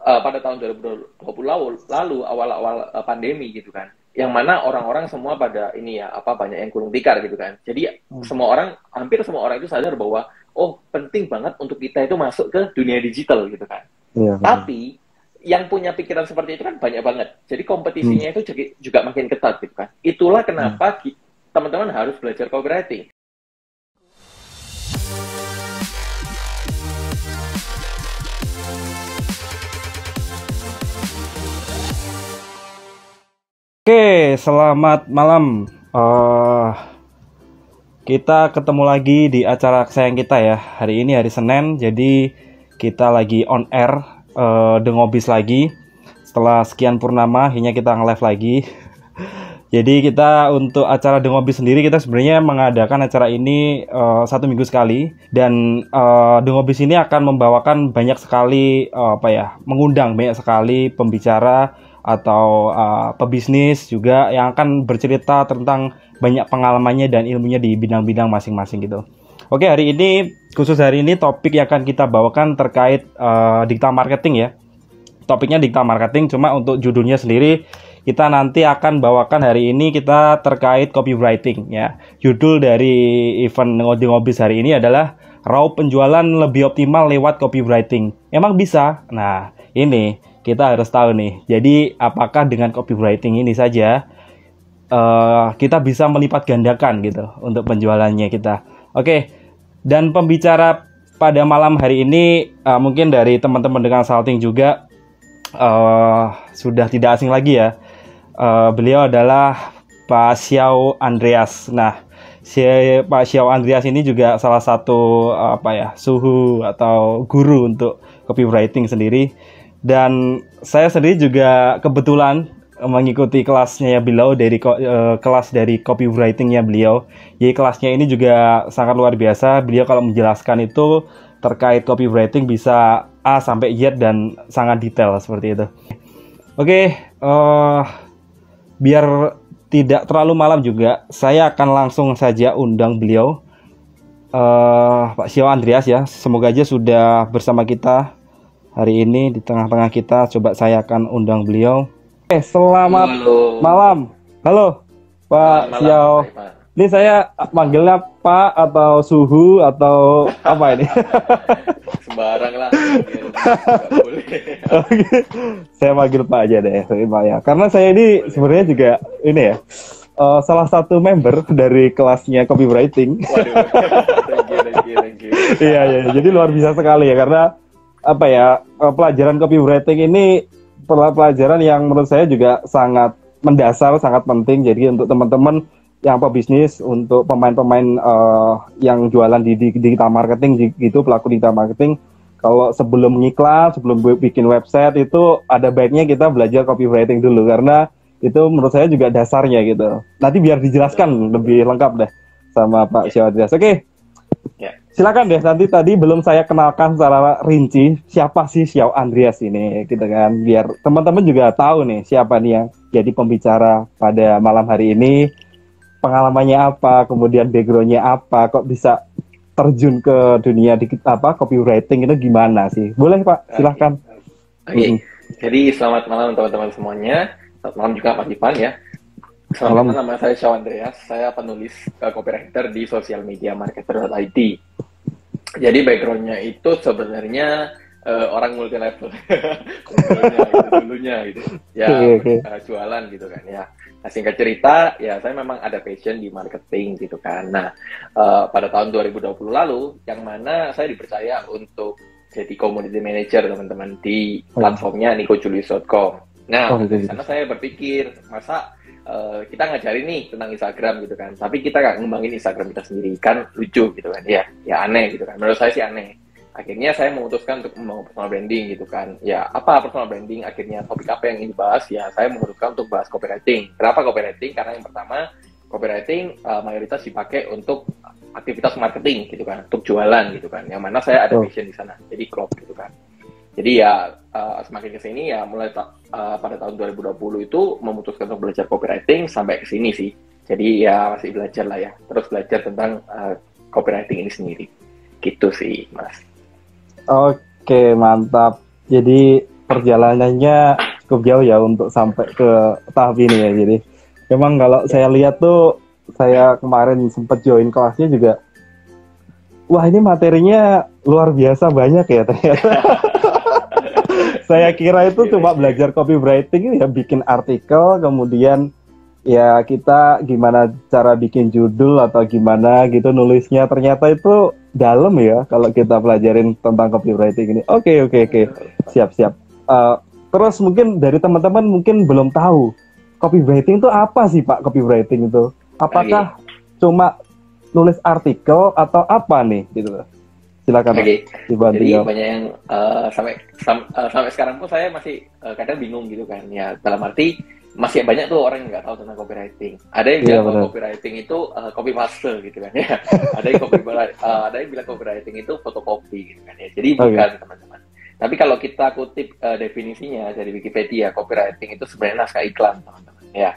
pada tahun 2020 lalu awal-awal pandemi gitu kan, yang mana orang-orang semua pada ini ya apa banyak yang gulung tikar gitu kan. Jadi semua orang, hampir semua orang itu sadar bahwa oh penting banget untuk kita itu masuk ke dunia digital gitu kan. Iya, benar. Tapi yang punya pikiran seperti itu kan banyak banget. Jadi Hmm. kompetisinya itu juga makin ketat gitu kan. Itulah Hmm. kenapa teman-teman harus belajar copywriting. Oke, selamat malam. Kita ketemu lagi di acara kesayangan kita ya. Hari ini hari Senin, jadi kita lagi on air The Ngobis lagi. Setelah sekian purnama, akhirnya kita nge-live lagi. Jadi kita untuk acara The Ngobis sendiri, kita sebenarnya mengadakan acara ini 1 minggu sekali. Dan The Ngobis ini akan membawakan banyak sekali mengundang banyak sekali pembicara atau pebisnis juga yang akan bercerita tentang banyak pengalamannya dan ilmunya di bidang-bidang masing-masing gitu. Oke, khusus hari ini topik yang akan kita bawakan terkait digital marketing ya. Topiknya digital marketing, cuma untuk judulnya sendiri kita nanti akan bawakan hari ini kita terkait copywriting ya. Judul dari event Ngobis hari ini adalah Raup penjualan lebih optimal lewat copywriting. Emang bisa? Nah, ini kita harus tahu nih. Jadi apakah dengan copywriting ini saja kita bisa melipat gandakan gitu untuk penjualannya kita. Oke. Dan pembicara pada malam hari ini mungkin dari teman-teman dengan consulting juga sudah tidak asing lagi ya. Beliau adalah Pak Xiao Andreas. Nah, Pak Xiao Andreas ini juga salah satu suhu atau guru untuk copywriting sendiri. Dan saya sendiri juga kebetulan mengikuti kelasnya beliau dari kelas dari copywritingnya beliau. Jadi kelasnya ini juga sangat luar biasa. Beliau kalau menjelaskan itu terkait copywriting bisa A sampai Z dan sangat detail seperti itu. Oke, biar tidak terlalu malam juga, saya akan langsung saja undang beliau, Pak Xiao Andreas ya. Semoga aja sudah bersama kita hari ini di tengah-tengah kita. Coba saya akan undang beliau. Selamat malam. Halo, Pak Xiao. Ini saya manggilnya Pak atau Suhu atau apa ini? Sembarang lah. Boleh. Oke. Saya manggil Pak aja deh, Pak ya. Karena saya ini sebenarnya juga ini ya, salah satu member dari kelasnya copywriting. Waduh. Thank you. Iya. Jadi luar biasa sekali ya, karena pelajaran copywriting ini pelajaran yang menurut saya juga sangat mendasar, sangat penting. Jadi untuk teman-teman yang pebisnis, untuk pemain-pemain yang jualan di digital marketing gitu, pelaku digital marketing, kalau sebelum ngiklan, sebelum bikin website itu ada baiknya kita belajar copywriting dulu, karena itu menurut saya juga dasarnya gitu. Nanti biar dijelaskan lebih lengkap deh sama Pak Xiao Andreas. Oke. Silakan deh, nanti tadi belum saya kenalkan secara rinci siapa sih Xiao Andreas ini gitu kan, biar teman-teman juga tahu nih siapa nih yang jadi pembicara pada malam hari ini, pengalamannya apa, kemudian backgroundnya apa, kok bisa terjun ke dunia copywriting itu gimana sih? Boleh Pak, silahkan. Oke. Jadi selamat malam teman-teman semuanya. Selamat malam juga Pak Ivan ya. Selamat malam, nama saya Xiao Andreas. Saya penulis copywriter di social media marketer.id. Jadi backgroundnya itu sebenarnya orang multi level. dulunya gitu. Ya, jualan gitu kan ya. Nah, singkat cerita, ya saya memang ada passion di marketing gitu kan. Nah, pada tahun 2020 lalu, yang mana saya dipercaya untuk jadi community manager teman-teman di platformnya nikojulius.com. Nah, di sana saya berpikir, masa kita ngajarin nih tentang Instagram gitu kan, tapi kita nggak ngembangin Instagram kita sendiri, kan lucu gitu kan, ya aneh gitu kan, menurut saya sih aneh. Akhirnya saya memutuskan untuk membangun personal branding gitu kan. Ya, apa personal branding? Akhirnya topik apa yang ingin dibahas? Ya, saya memutuskan untuk bahas copywriting. Kenapa copywriting? Karena yang pertama, copywriting mayoritas dipakai untuk aktivitas marketing gitu kan, untuk jualan gitu kan. Yang mana saya ada passion di sana, jadi klop gitu kan. Jadi ya semakin kesini ya mulai pada tahun 2020 itu memutuskan untuk belajar copywriting sampai kesini sih. Jadi ya masih belajar lah ya. Terus belajar tentang copywriting ini sendiri. Gitu sih, Mas. Oke, mantap. Jadi perjalanannya cukup jauh ya untuk sampai ke tahap ini ya. Jadi memang kalau saya lihat tuh, saya kemarin sempat join kelasnya juga, wah ini materinya luar biasa banyak ya ternyata. Saya kira itu cuma belajar copywriting ya, bikin artikel, kemudian ya kita gimana cara bikin judul atau gimana gitu nulisnya. Ternyata itu dalam ya kalau kita pelajarin tentang copywriting ini. Oke. Siap. Terus mungkin dari teman-teman mungkin belum tahu copywriting itu apa sih Pak? Copywriting itu apakah cuma nulis artikel atau apa nih gitu? Silakan dibantu. Jadi banyak yang sampai sekarang pun saya masih kadang bingung gitu kan ya, dalam arti masih banyak tuh orang yang nggak tahu tentang copywriting. Ada yang bilang copywriting itu copy master gitu kan ya. Ada yang bilang copywriting itu fotokopi gitu kan ya. Jadi bukan teman-teman. Tapi kalau kita kutip definisinya dari Wikipedia, copywriting itu sebenarnya naskah iklan teman-teman ya.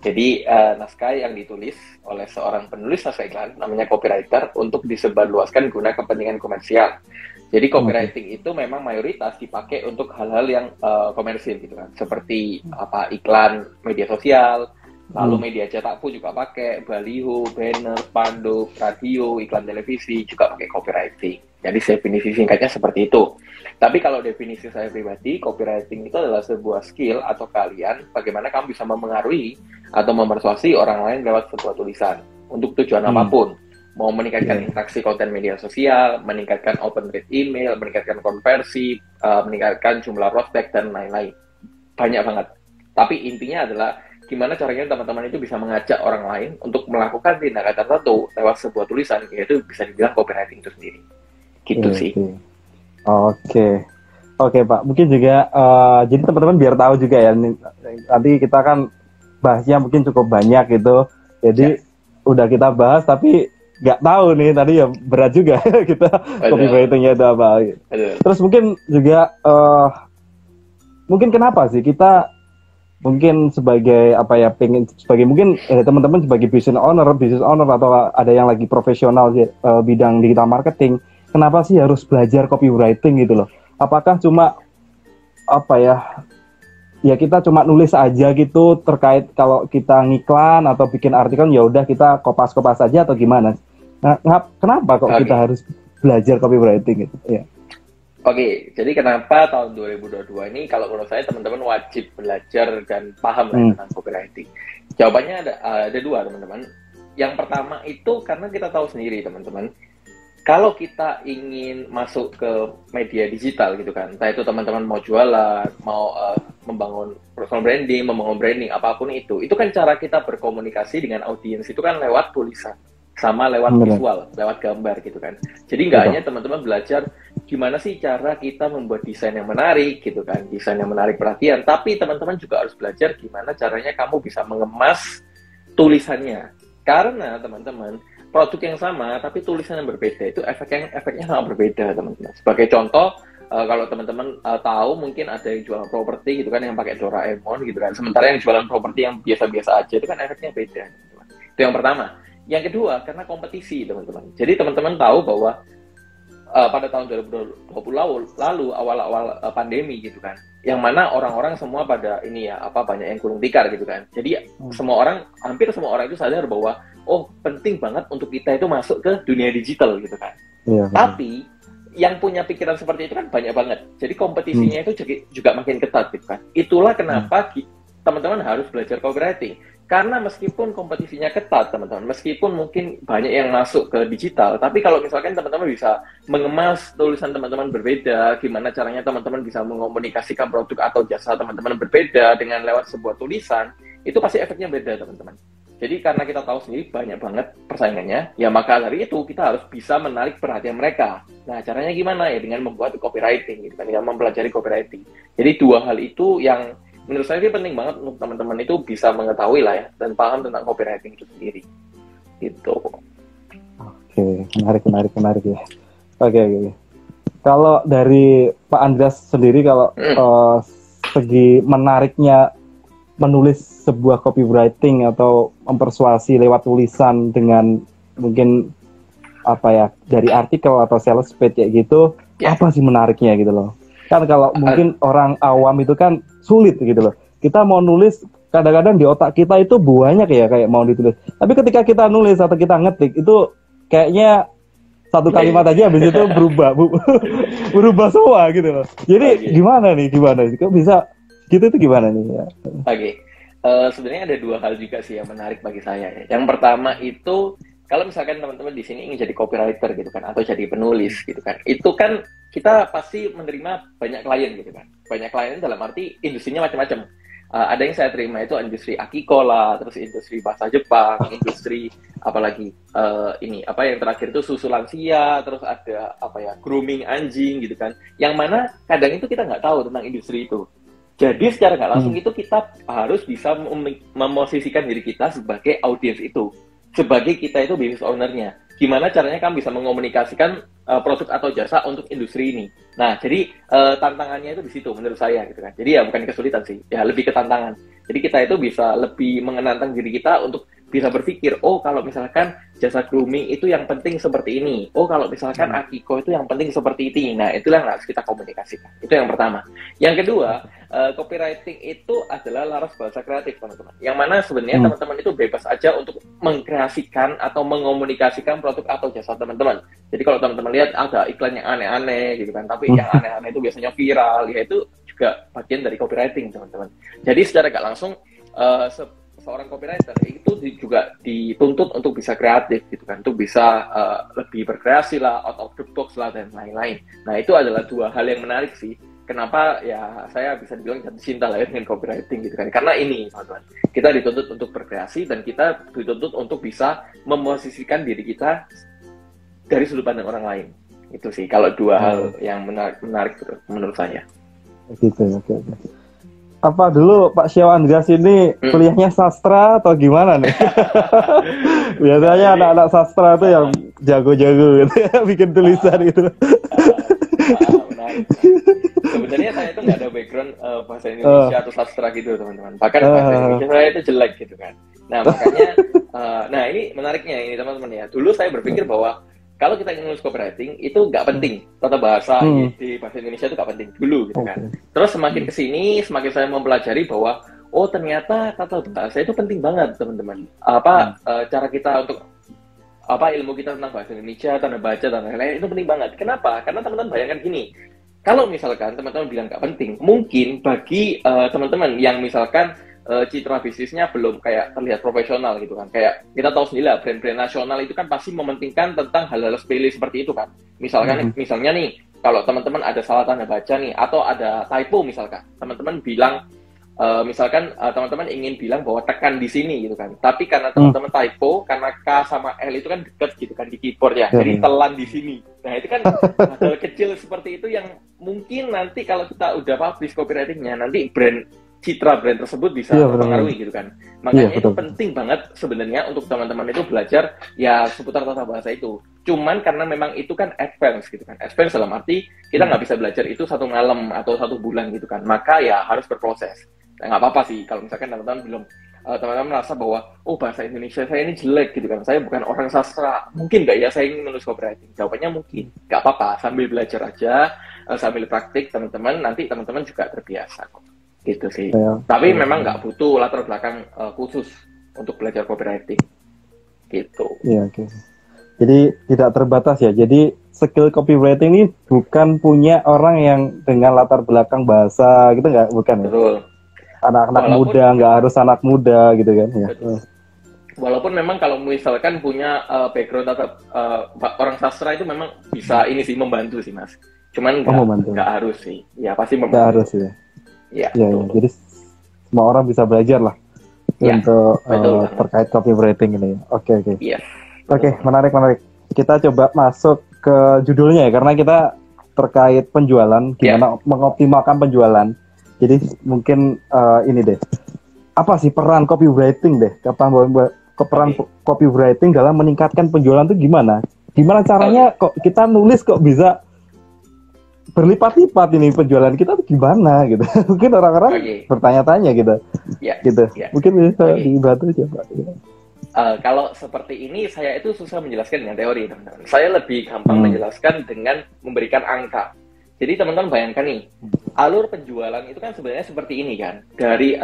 Jadi naskah yang ditulis oleh seorang penulis naskah iklan namanya copywriter untuk disebarluaskan guna kepentingan komersial. Jadi copywriting itu memang mayoritas dipakai untuk hal-hal yang komersil gitu kan, seperti iklan media sosial, lalu media cetak pun juga pakai, baliho, banner, spanduk, radio, iklan televisi juga pakai copywriting. Jadi definisi singkatnya seperti itu. Tapi kalau definisi saya pribadi, copywriting itu adalah sebuah skill atau keahlian bagaimana kamu bisa memengaruhi atau memersuasi orang lain lewat sebuah tulisan untuk tujuan apapun. Mau meningkatkan interaksi konten media sosial, meningkatkan open rate email, meningkatkan konversi, meningkatkan jumlah prospek, dan lain-lain. Banyak banget. Tapi intinya adalah gimana caranya teman-teman itu bisa mengajak orang lain untuk melakukan tindakan tertentu lewat sebuah tulisan, yaitu bisa dibilang copywriting itu sendiri. Gitu sih. Oke Pak, mungkin juga jadi teman-teman biar tahu juga ya, nanti kita kan bahasnya mungkin cukup banyak gitu, jadi udah kita bahas tapi nggak tahu nih tadi ya, berat juga kita copywritingnya itu apa. Terus mungkin juga mungkin kenapa sih kita mungkin sebagai pengen sebagai mungkin teman-teman sebagai business owner atau ada yang lagi profesional bidang digital marketing, kenapa sih harus belajar copywriting gitu loh? Apakah cuma ya kita cuma nulis aja gitu terkait kalau kita ngiklan atau bikin artikel ya udah kita kopas-kopas aja atau gimana? Nah, kenapa kok kita harus belajar copywriting gitu? Ya. Oke, jadi kenapa tahun 2022 ini kalau menurut saya teman-teman wajib belajar dan paham tentang copywriting? Jawabannya ada dua teman-teman. Yang pertama itu karena kita tahu sendiri teman-teman, kalau kita ingin masuk ke media digital gitu kan, entah itu teman-teman mau jualan, mau membangun personal branding, membangun branding, apapun itu kan cara kita berkomunikasi dengan audiens itu kan lewat tulisan, sama lewat visual, lewat gambar gitu kan. Jadi nggak hanya teman-teman belajar gimana sih cara kita membuat desain yang menarik gitu kan, desain yang menarik perhatian, tapi teman-teman juga harus belajar gimana caranya kamu bisa mengemas tulisannya. Karena teman-teman, produk yang sama tapi tulisan yang berbeda itu efeknya sangat berbeda teman-teman. Sebagai contoh, kalau teman-teman tahu mungkin ada yang jualan properti gitu kan yang pakai Doraemon gitu kan, sementara yang jualan properti yang biasa-biasa aja itu kan efeknya beda teman-teman. Itu yang pertama. Yang kedua, karena kompetisi teman-teman. Jadi teman-teman tahu bahwa pada tahun 2020 lalu awal-awal pandemi gitu kan, yang mana orang-orang semua pada banyak yang gulung tikar gitu kan. Jadi hampir semua orang itu sadar bahwa penting banget untuk kita itu masuk ke dunia digital gitu kan. Tapi yang punya pikiran seperti itu kan banyak banget. Jadi kompetisinya itu juga makin ketat gitu kan. Itulah kenapa teman-teman harus belajar copywriting. Karena meskipun kompetisinya ketat, teman-teman, meskipun mungkin banyak yang masuk ke digital, tapi kalau misalkan teman-teman bisa mengemas tulisan teman-teman berbeda, gimana caranya teman-teman bisa mengomunikasikan produk atau jasa teman-teman berbeda dengan lewat sebuah tulisan, itu pasti efeknya beda, teman-teman. Jadi karena kita tahu sendiri banyak banget persaingannya, ya maka dari itu kita harus bisa menarik perhatian mereka. Nah, caranya gimana ya? Dengan membuat copywriting, gitu kan, dengan mempelajari copywriting. Jadi dua hal itu yang menurut saya ini penting banget untuk teman-teman itu bisa mengetahui lah ya, dan paham tentang copywriting itu sendiri. Gitu. Oke, menarik ya. Oke. Kalau dari Pak Andreas sendiri, kalau segi menariknya menulis sebuah copywriting atau mempersuasi lewat tulisan dengan mungkin dari artikel atau sales page kayak gitu, apa sih menariknya gitu loh? Kan kalau mungkin orang awam itu kan sulit gitu loh. Kita mau nulis kadang-kadang di otak kita itu banyak ya kayak mau ditulis. Tapi ketika kita nulis atau kita ngetik itu kayaknya satu kalimat aja habis itu berubah semua gitu loh. Jadi gimana nih? Kok bisa gitu itu gimana nih ya? Oke. Sebenarnya ada dua hal juga sih yang menarik bagi saya ya. Yang pertama itu kalau misalkan teman-teman di sini ingin jadi copywriter gitu kan atau jadi penulis gitu kan. Itu kan kita pasti menerima banyak klien gitu kan. Banyak klien dalam arti industrinya macam-macam. Ada yang saya terima itu industri akikola, terus industri bahasa Jepang, industri apalagi ini apa yang terakhir itu susu lansia, terus ada apa ya grooming anjing gitu kan. Yang mana kadang itu kita nggak tahu tentang industri itu. Jadi secara nggak langsung itu kita harus bisa memosisikan diri kita sebagai audiens itu, sebagai kita itu business owner-nya. Gimana caranya kami bisa mengomunikasikan produk atau jasa untuk industri ini. Nah, jadi tantangannya itu di situ menurut saya gitu kan. Jadi ya bukan kesulitan sih, ya lebih ke tantangan. Jadi kita itu bisa lebih mengenantang diri kita untuk bisa berpikir, oh kalau misalkan jasa grooming itu yang penting seperti ini. Oh kalau misalkan Akiko itu yang penting seperti ini. Nah, itulah yang harus kita komunikasikan. Itu yang pertama. Yang kedua, copywriting itu adalah laras bahasa kreatif, teman-teman. Yang mana sebenarnya teman-teman itu bebas aja untuk mengkreasikan atau mengomunikasikan produk atau jasa teman-teman. Jadi kalau teman-teman lihat ada iklan yang aneh-aneh gitu kan, tapi yang aneh-aneh itu biasanya viral, ya itu juga bagian dari copywriting, teman-teman. Jadi secara nggak langsung seorang copywriter itu juga dituntut untuk bisa kreatif gitu kan, untuk bisa lebih berkreasi lah, out of the box lah dan lain-lain. Nah itu adalah dua hal yang menarik sih. Kenapa ya saya bisa dibilang jatuh cinta lah ya dengan copywriting gitu kan? Karena ini teman-teman, kita dituntut untuk berkreasi dan kita dituntut untuk bisa memosisikan diri kita dari sudut pandang orang lain. Itu sih kalau dua hal yang menarik menurut saya. Gitu ya. Okay. Apa dulu Pak Syao Andreas ini kuliahnya sastra atau gimana nih? Biasanya anak-anak sastra tuh yang jago-jago gitu, bikin tulisan gitu. Sebenarnya saya itu nggak ada background bahasa Indonesia atau sastra gitu teman-teman. Bahkan bahasa Indonesia saya itu jelek gitu kan. Nah makanya, nah ini menariknya ini teman-teman ya. Dulu saya berpikir bahwa kalau kita ingin nulis copywriting itu nggak penting, tata bahasa di bahasa Indonesia itu nggak penting dulu gitu kan. Terus semakin kesini, semakin saya mempelajari bahwa oh ternyata tata bahasa itu penting banget teman-teman. Cara kita untuk ilmu kita tentang bahasa Indonesia, tanda baca dan lain-lain itu penting banget. Kenapa? Karena teman-teman bayangkan gini, kalau misalkan teman-teman bilang nggak penting, mungkin bagi teman-teman yang misalkan citra bisnisnya belum kayak terlihat profesional gitu kan, kayak kita tahu sendiri lah brand-brand nasional itu kan pasti mementingkan tentang hal-hal sepele seperti itu kan. Misalnya nih kalau teman-teman ada salah tanda baca nih atau ada typo misalkan, teman-teman bilang teman-teman ingin bilang bahwa tekan di sini gitu kan, tapi karena teman-teman typo, karena K sama L itu kan dekat gitu kan di keyboard ya, jadi telan di sini. Nah itu kan hal kecil seperti itu yang mungkin nanti kalau kita udah publish copywritingnya, nanti citra brand tersebut bisa mempengaruhi gitu kan. Makanya itu penting banget sebenarnya untuk teman-teman itu belajar ya seputar tata bahasa itu. Cuman karena memang itu kan advance gitu kan. Advance dalam arti kita nggak bisa belajar itu 1 malam atau 1 bulan gitu kan. Maka ya harus berproses. Nggak apa-apa sih kalau misalkan teman-teman merasa bahwa bahasa Indonesia saya ini jelek gitu kan, saya bukan orang sastra, mungkin nggak ya saya ingin menulis copywriting. Jawabannya mungkin nggak apa-apa, sambil belajar aja, sambil praktik teman-teman, nanti teman-teman juga terbiasa kok. Gitu sih. Tapi memang nggak butuh latar belakang khusus untuk belajar copywriting. Gitu. Iya, oke. Jadi tidak terbatas ya. Jadi skill copywriting ini bukan punya orang yang dengan latar belakang bahasa gitu nggak? Bukan ya? Betul. Anak-anak muda, nggak harus anak muda gitu kan ya. Walaupun memang kalau misalkan punya background atau orang sastra itu memang bisa ini sih membantu sih Mas. Cuman nggak harus sih. Ya pasti membantu. Nggak harus ya. Ya, jadi semua orang bisa belajar lah untuk terkait copywriting ini. Oke. Oke, menarik. Kita coba masuk ke judulnya ya, karena kita terkait penjualan, gimana mengoptimalkan penjualan. Jadi mungkin ini deh, apa sih peran copywriting deh? Peran copywriting dalam meningkatkan penjualan itu gimana? Gimana caranya kok kita nulis kok bisa berlipat-lipat ini penjualan kita tuh gimana gitu. Mungkin orang-orang bertanya-tanya gitu. Mungkin bisa dibantu coba. Kalau seperti ini saya itu susah menjelaskan dengan teori teman-teman. Saya lebih gampang menjelaskan dengan memberikan angka. Jadi teman-teman bayangkan nih, alur penjualan itu kan sebenarnya seperti ini kan, dari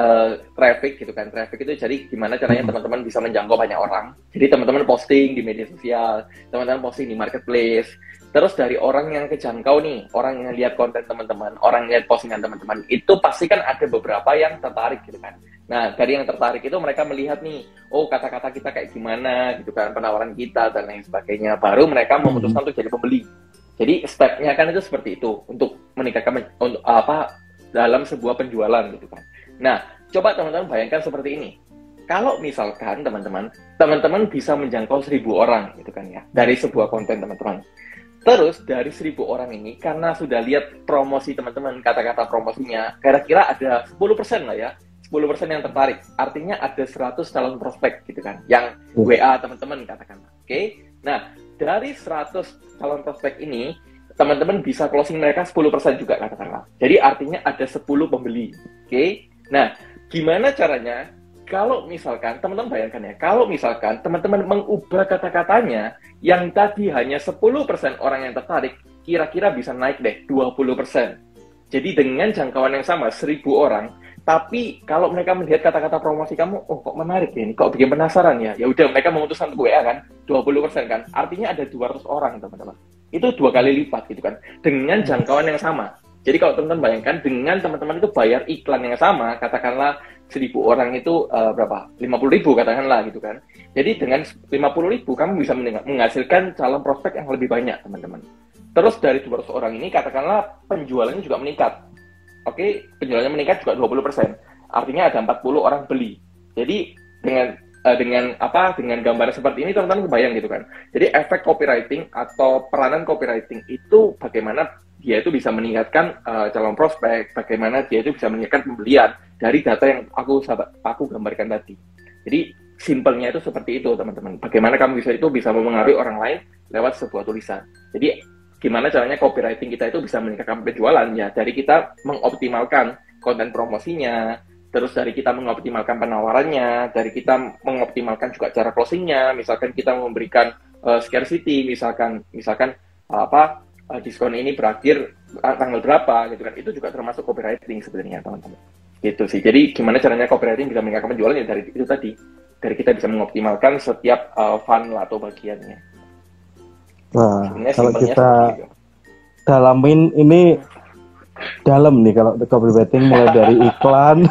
traffic gitu kan. Traffic itu jadi gimana caranya teman-teman bisa menjangkau banyak orang. Jadi teman-teman posting di media sosial, teman-teman posting di marketplace. Terus dari orang yang kejangkau nih, orang yang lihat konten teman-teman, orang yang lihat postingan teman-teman, itu pasti kan ada beberapa yang tertarik gitu kan. Nah, dari yang tertarik itu mereka melihat nih, oh kata-kata kita kayak gimana gitu kan, penawaran kita dan lain sebagainya. Baru mereka memutuskan untuk jadi pembeli. Jadi stepnya kan itu seperti itu untuk meningkatkan untuk dalam sebuah penjualan gitu kan. Nah, coba teman-teman bayangkan seperti ini. Kalau misalkan teman-teman bisa menjangkau 1.000 orang gitu kan ya dari sebuah konten teman-teman. Terus dari 1.000 orang ini karena sudah lihat promosi teman-teman, kata-kata promosinya, kira-kira ada 10% lah ya. 10% yang tertarik. Artinya ada 100 calon prospek gitu kan yang WA teman-teman katakanlah. Oke. Nah, dari 100 calon prospek ini, teman-teman bisa closing mereka 10% juga katakanlah. Jadi artinya ada 10 pembeli. Oke. Nah, gimana caranya? Kalau misalkan, teman-teman bayangkan ya, kalau misalkan teman-teman mengubah kata-katanya, yang tadi hanya 10% orang yang tertarik, kira-kira bisa naik deh 20%. Jadi dengan jangkauan yang sama, 1.000 orang, tapi kalau mereka melihat kata-kata promosi kamu, oh kok menarik ya ini, kok bikin penasaran ya. Ya udah mereka memutuskan untuk WA kan, 20% kan. Artinya ada 200 orang teman-teman. Itu 2 kali lipat gitu kan. Dengan jangkauan yang sama. Jadi kalau teman-teman bayangkan dengan teman-teman itu bayar iklan yang sama, katakanlah 1.000 orang itu berapa? 50.000 katakanlah gitu kan. Jadi dengan 50.000 kamu bisa menghasilkan calon prospek yang lebih banyak teman-teman. Terus dari 200 orang ini katakanlah penjualannya juga meningkat. Oke, penjualannya meningkat juga 20%. Artinya ada 40 orang beli. Jadi dengan gambar seperti ini teman-teman kebayang gitu kan. Jadi efek copywriting atau peranan copywriting itu bagaimana dia itu bisa meningkatkan calon prospek, bagaimana dia itu bisa meningkatkan pembelian dari data yang aku gambarkan tadi. Jadi simpelnya itu seperti itu teman-teman. Bagaimana kamu bisa mempengaruhi orang lain lewat sebuah tulisan. Jadi gimana caranya copywriting kita itu bisa meningkatkan penjualan ya, dari kita mengoptimalkan konten promosinya, terus dari kita mengoptimalkan penawarannya, dari kita mengoptimalkan juga cara closingnya. Misalkan kita memberikan scarcity, misalkan diskon ini berakhir tanggal berapa gitu kan, itu juga termasuk copywriting sebenarnya teman-teman. Gitu sih. Jadi gimana caranya copywriting bisa meningkatkan penjualan ya dari itu tadi, dari kita bisa mengoptimalkan setiap funnel atau bagiannya. Nah, kalau kita dalamin ini dalam nih kalau copywriting mulai dari iklan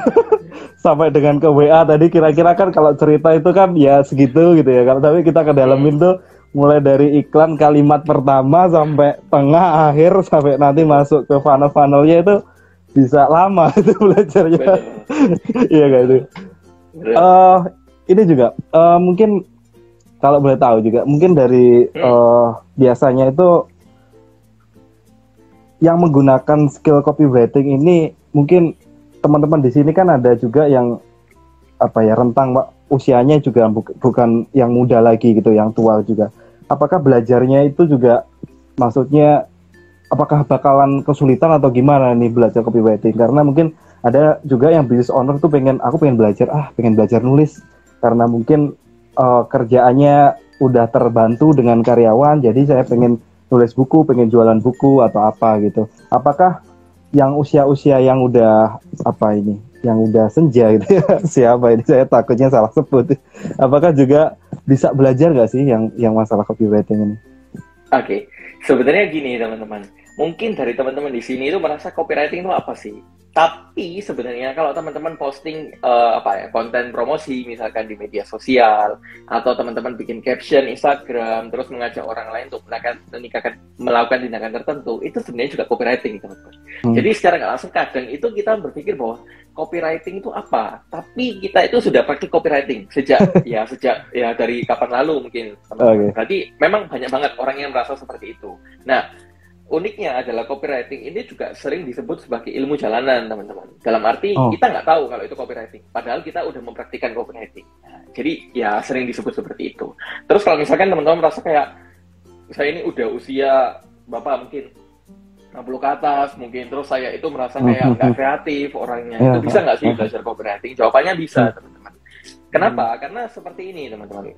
sampai dengan ke WA tadi, kira-kira kan kalau cerita itu kan ya segitu gitu ya. Kalau tapi kita ke dalamin tuh mulai dari iklan kalimat pertama sampai tengah akhir sampai nanti masuk ke funnel-funnelnya itu bisa lama itu belajarnya. Iya kayak itu. Ini juga mungkin kalau boleh tahu juga, mungkin dari biasanya itu yang menggunakan skill copywriting ini, mungkin teman-teman di sini kan ada juga yang rentang usianya juga bukan yang muda lagi gitu, yang tua juga. Apakah belajarnya itu juga, maksudnya apakah bakalan kesulitan atau gimana nih belajar copywriting? Karena mungkin ada juga yang business owner tuh pengen belajar nulis karena mungkin kerjaannya udah terbantu dengan karyawan, jadi saya pengen nulis buku, pengen jualan buku atau apa gitu. Apakah yang usia-usia yang udah yang udah senja gitu ya, siapa ini, saya takutnya salah sebut. Apakah juga bisa belajar nggak sih yang masalah copywriting ini? Oke, sebenarnya gini teman-teman, mungkin dari teman-teman di sini itu merasa copywriting itu apa sih? Tapi sebenarnya kalau teman-teman posting konten promosi misalkan di media sosial, atau teman-teman bikin caption Instagram terus mengajak orang lain untuk melakukan tindakan tertentu, itu sebenarnya juga copywriting teman-teman. Jadi secara nggak langsung kadang itu kita berpikir bahwa copywriting itu apa, tapi kita itu sudah praktik copywriting sejak dari kapan lalu mungkin teman-teman. Berarti memang banyak banget orang yang merasa seperti itu. Nah, uniknya adalah copywriting ini juga sering disebut sebagai ilmu jalanan teman-teman. Dalam arti kita nggak tahu kalau itu copywriting, padahal kita udah mempraktikkan copywriting. Nah, jadi ya sering disebut seperti itu. Terus kalau misalkan teman-teman merasa kayak saya ini udah usia bapak mungkin 60 ke atas mungkin, terus saya itu merasa kayak nggak kreatif orangnya, itu bisa nggak sih belajar copywriting? Jawabannya bisa teman-teman. Kenapa? Karena seperti ini teman-teman.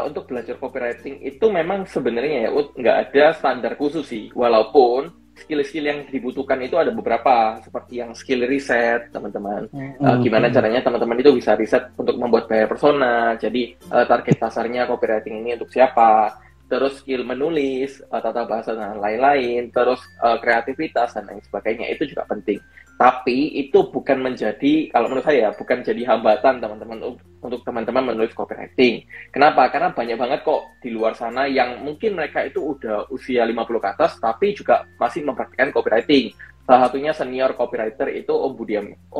Untuk belajar copywriting itu memang sebenarnya ya nggak ada standar khusus sih, walaupun skill-skill yang dibutuhkan itu ada beberapa, seperti yang skill riset, teman-teman. Gimana caranya teman-teman itu bisa riset untuk membuat buyer persona, jadi target pasarnya copywriting ini untuk siapa, terus skill menulis, tata bahasa, dan lain-lain, terus kreativitas, dan lain sebagainya, itu juga penting. Tapi itu bukan menjadi, kalau menurut saya, bukan jadi hambatan teman-teman untuk teman-teman menulis copywriting. Kenapa? Karena banyak banget kok di luar sana yang mungkin mereka itu udah usia 50 ke atas, tapi juga masih mempraktikkan copywriting. Salah satunya senior copywriter itu Om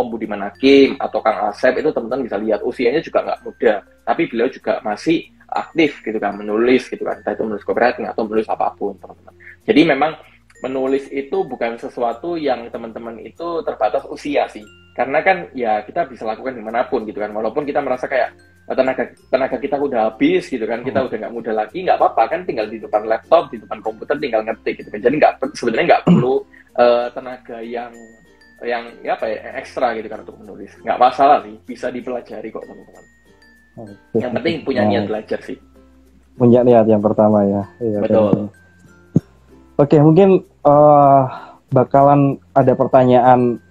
Budiman Hakim atau Kang Asep, itu teman-teman bisa lihat, usianya juga nggak muda, tapi beliau juga masih aktif gitu kan, menulis gitu kan, entah itu menulis copywriting atau menulis apapun, teman-teman. Jadi memang menulis itu bukan sesuatu yang teman-teman itu terbatas usia sih, karena kan ya kita bisa lakukan dimanapun gitu kan, walaupun kita merasa kayak tenaga kita udah habis gitu kan, kita udah nggak muda lagi, nggak apa-apa kan, tinggal di depan laptop, di depan komputer, tinggal ngetik gitu kan. Jadi sebenarnya nggak perlu tenaga yang ya apa ya, ekstra gitu kan untuk menulis, nggak masalah sih, bisa dipelajari kok teman-teman. Yang penting punya niat belajar sih. Punya niat yang pertama ya. Iya, betul. Oke, mungkin bakalan ada pertanyaan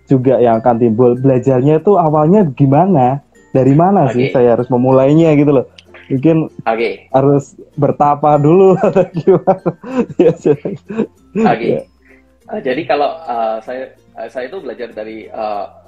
juga yang akan timbul. Belajarnya itu awalnya gimana? Dari mana sih saya harus memulainya gitu loh? Mungkin harus bertapa dulu atau gimana? Jadi kalau saya itu belajar dari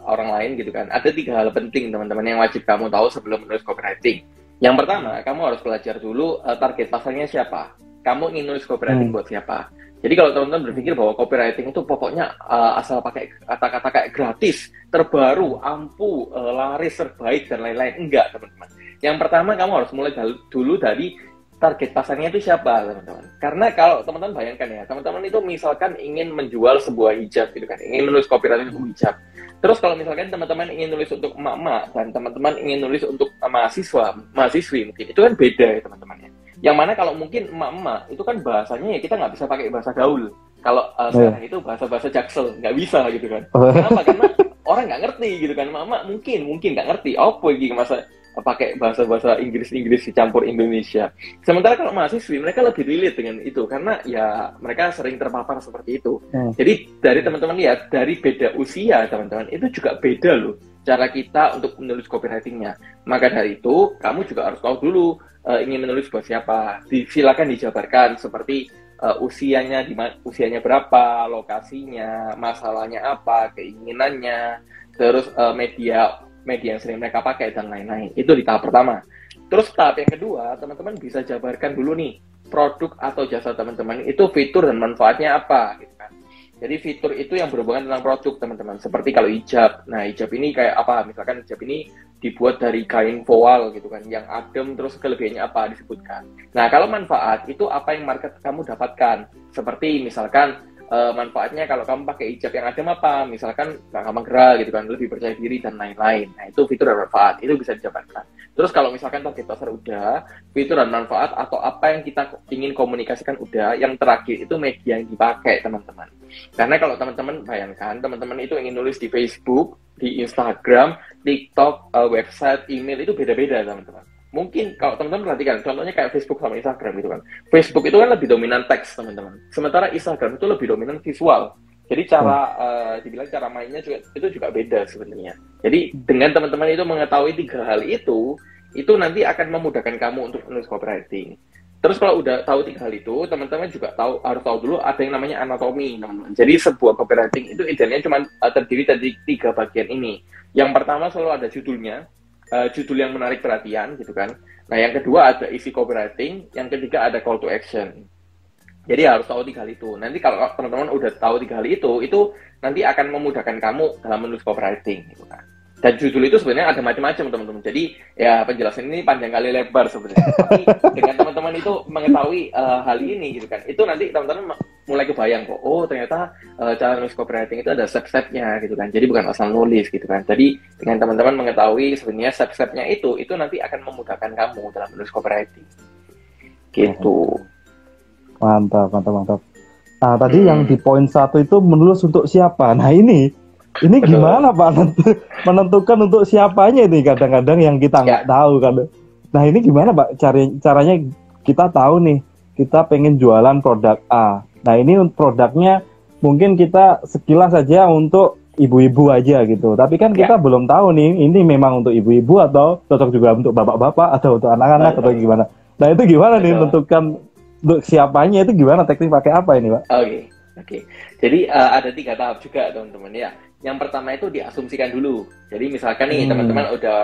orang lain gitu kan. Ada 3 hal penting teman-teman yang wajib kamu tahu sebelum menulis copywriting. Yang pertama, kamu harus belajar dulu target pasarnya siapa. Kamu ingin nulis copywriting buat siapa? Jadi kalau teman-teman berpikir bahwa copywriting itu pokoknya asal pakai kata-kata kayak gratis, terbaru, ampuh, laris, terbaik, dan lain-lain. Enggak, teman-teman. Yang pertama, kamu harus mulai dulu dari target pasarnya itu siapa, teman-teman. Karena kalau teman-teman bayangkan ya, teman-teman itu misalkan ingin menjual sebuah hijab gitu kan, ingin menulis copywriting untuk hijab. Terus kalau misalkan teman-teman ingin nulis untuk emak-emak, dan teman-teman ingin nulis untuk mahasiswi mungkin, itu kan beda ya teman-teman ya. Yang mana kalau mungkin emak-emak itu kan bahasanya ya kita nggak bisa pakai bahasa gaul. Kalau sekarang itu bahasa-bahasa jaksel, nggak bisa gitu kan. Kenapa? Karena orang nggak ngerti gitu kan. Emak-emak mungkin nggak ngerti. Apa lagi masa pakai bahasa-bahasa Inggris dicampur Indonesia. Sementara kalau mahasiswi mereka lebih relate dengan itu karena ya mereka sering terpapar seperti itu. Jadi dari teman-teman lihat, dari beda usia teman-teman itu juga beda loh cara kita untuk menulis copywritingnya. Maka dari itu kamu juga harus tahu dulu ingin menulis buat siapa. Silakan dijabarkan seperti usianya berapa, lokasinya, masalahnya apa, keinginannya, terus media yang sering mereka pakai dan lain-lain. Itu di tahap pertama. Terus tahap yang kedua, teman-teman bisa jabarkan dulu nih produk atau jasa teman-teman itu fitur dan manfaatnya apa gitu kan. Jadi fitur itu yang berhubungan dengan produk teman-teman. Seperti kalau hijab. Nah, hijab ini kayak apa? Misalkan hijab ini dibuat dari kain voal gitu kan, yang adem, terus kelebihannya apa disebutkan. Nah, kalau manfaat itu apa yang market kamu dapatkan. Seperti misalkan manfaatnya kalau kamu pakai hijab yang adem apa, misalkan nggak gampang gerah gitu kan, lebih percaya diri dan lain-lain. Nah, itu fitur dan manfaat, itu bisa dijabarkan. Terus kalau misalkan target pasar udah, fitur dan manfaat atau apa yang kita ingin komunikasikan udah, yang terakhir itu media yang dipakai teman-teman. Karena kalau teman-teman bayangkan, teman-teman itu ingin nulis di Facebook, di Instagram, TikTok, website, email, itu beda-beda teman-teman. Mungkin kalau teman-teman perhatikan, contohnya kayak Facebook sama Instagram gitu kan. Facebook itu kan lebih dominan teks teman-teman. Sementara Instagram itu lebih dominan visual. Jadi dibilang cara mainnya juga beda sebenarnya. Jadi dengan teman-teman itu mengetahui 3 hal itu nanti akan memudahkan kamu untuk menulis copywriting. Terus kalau udah tahu 3 hal itu, teman-teman juga harus tahu dulu ada yang namanya anatomi, teman-teman. Jadi sebuah copywriting itu idealnya cuma terdiri dari 3 bagian ini. Yang pertama selalu ada judulnya. Judul yang menarik perhatian gitu kan. Nah, yang kedua ada isi copywriting, yang ketiga ada call to action. Jadi harus tahu 3 hal itu. Nanti kalau teman-teman udah tahu 3 hal itu nanti akan memudahkan kamu dalam menulis copywriting gitu kan. Dan judul itu sebenarnya ada macam-macam teman-teman. Jadi ya penjelasan ini panjang kali lebar sebenarnya. Tapi dengan teman-teman itu mengetahui hal ini gitu kan, itu nanti teman-teman mulai kebayang kok, oh ternyata cara nulis copywriting itu ada step-stepnya gitu kan. Jadi bukan asal nulis gitu kan. Jadi dengan teman-teman mengetahui sebenarnya step-stepnya itu nanti akan memudahkan kamu dalam menulis copywriting. Gitu. Mantap. Nah, tadi yang di poin 1 itu menulis untuk siapa. Nah, ini gimana Pak menentukan untuk siapanya ini kadang-kadang yang kita nggak tahu kan. Nah, ini gimana Pak caranya kita tahu nih kita pengen jualan produk A. Nah, ini produknya mungkin kita sekilas saja untuk ibu-ibu aja gitu. Tapi kan kita belum tahu nih, ini memang untuk ibu-ibu atau cocok juga untuk bapak-bapak atau untuk anak-anak atau gimana. Nah itu gimana nih menentukan untuk siapanya, itu gimana, teknik pakai apa ini Pak? Oke. Jadi ada 3 tahap juga teman-teman ya. Yang pertama itu diasumsikan dulu. Jadi misalkan nih teman-teman udah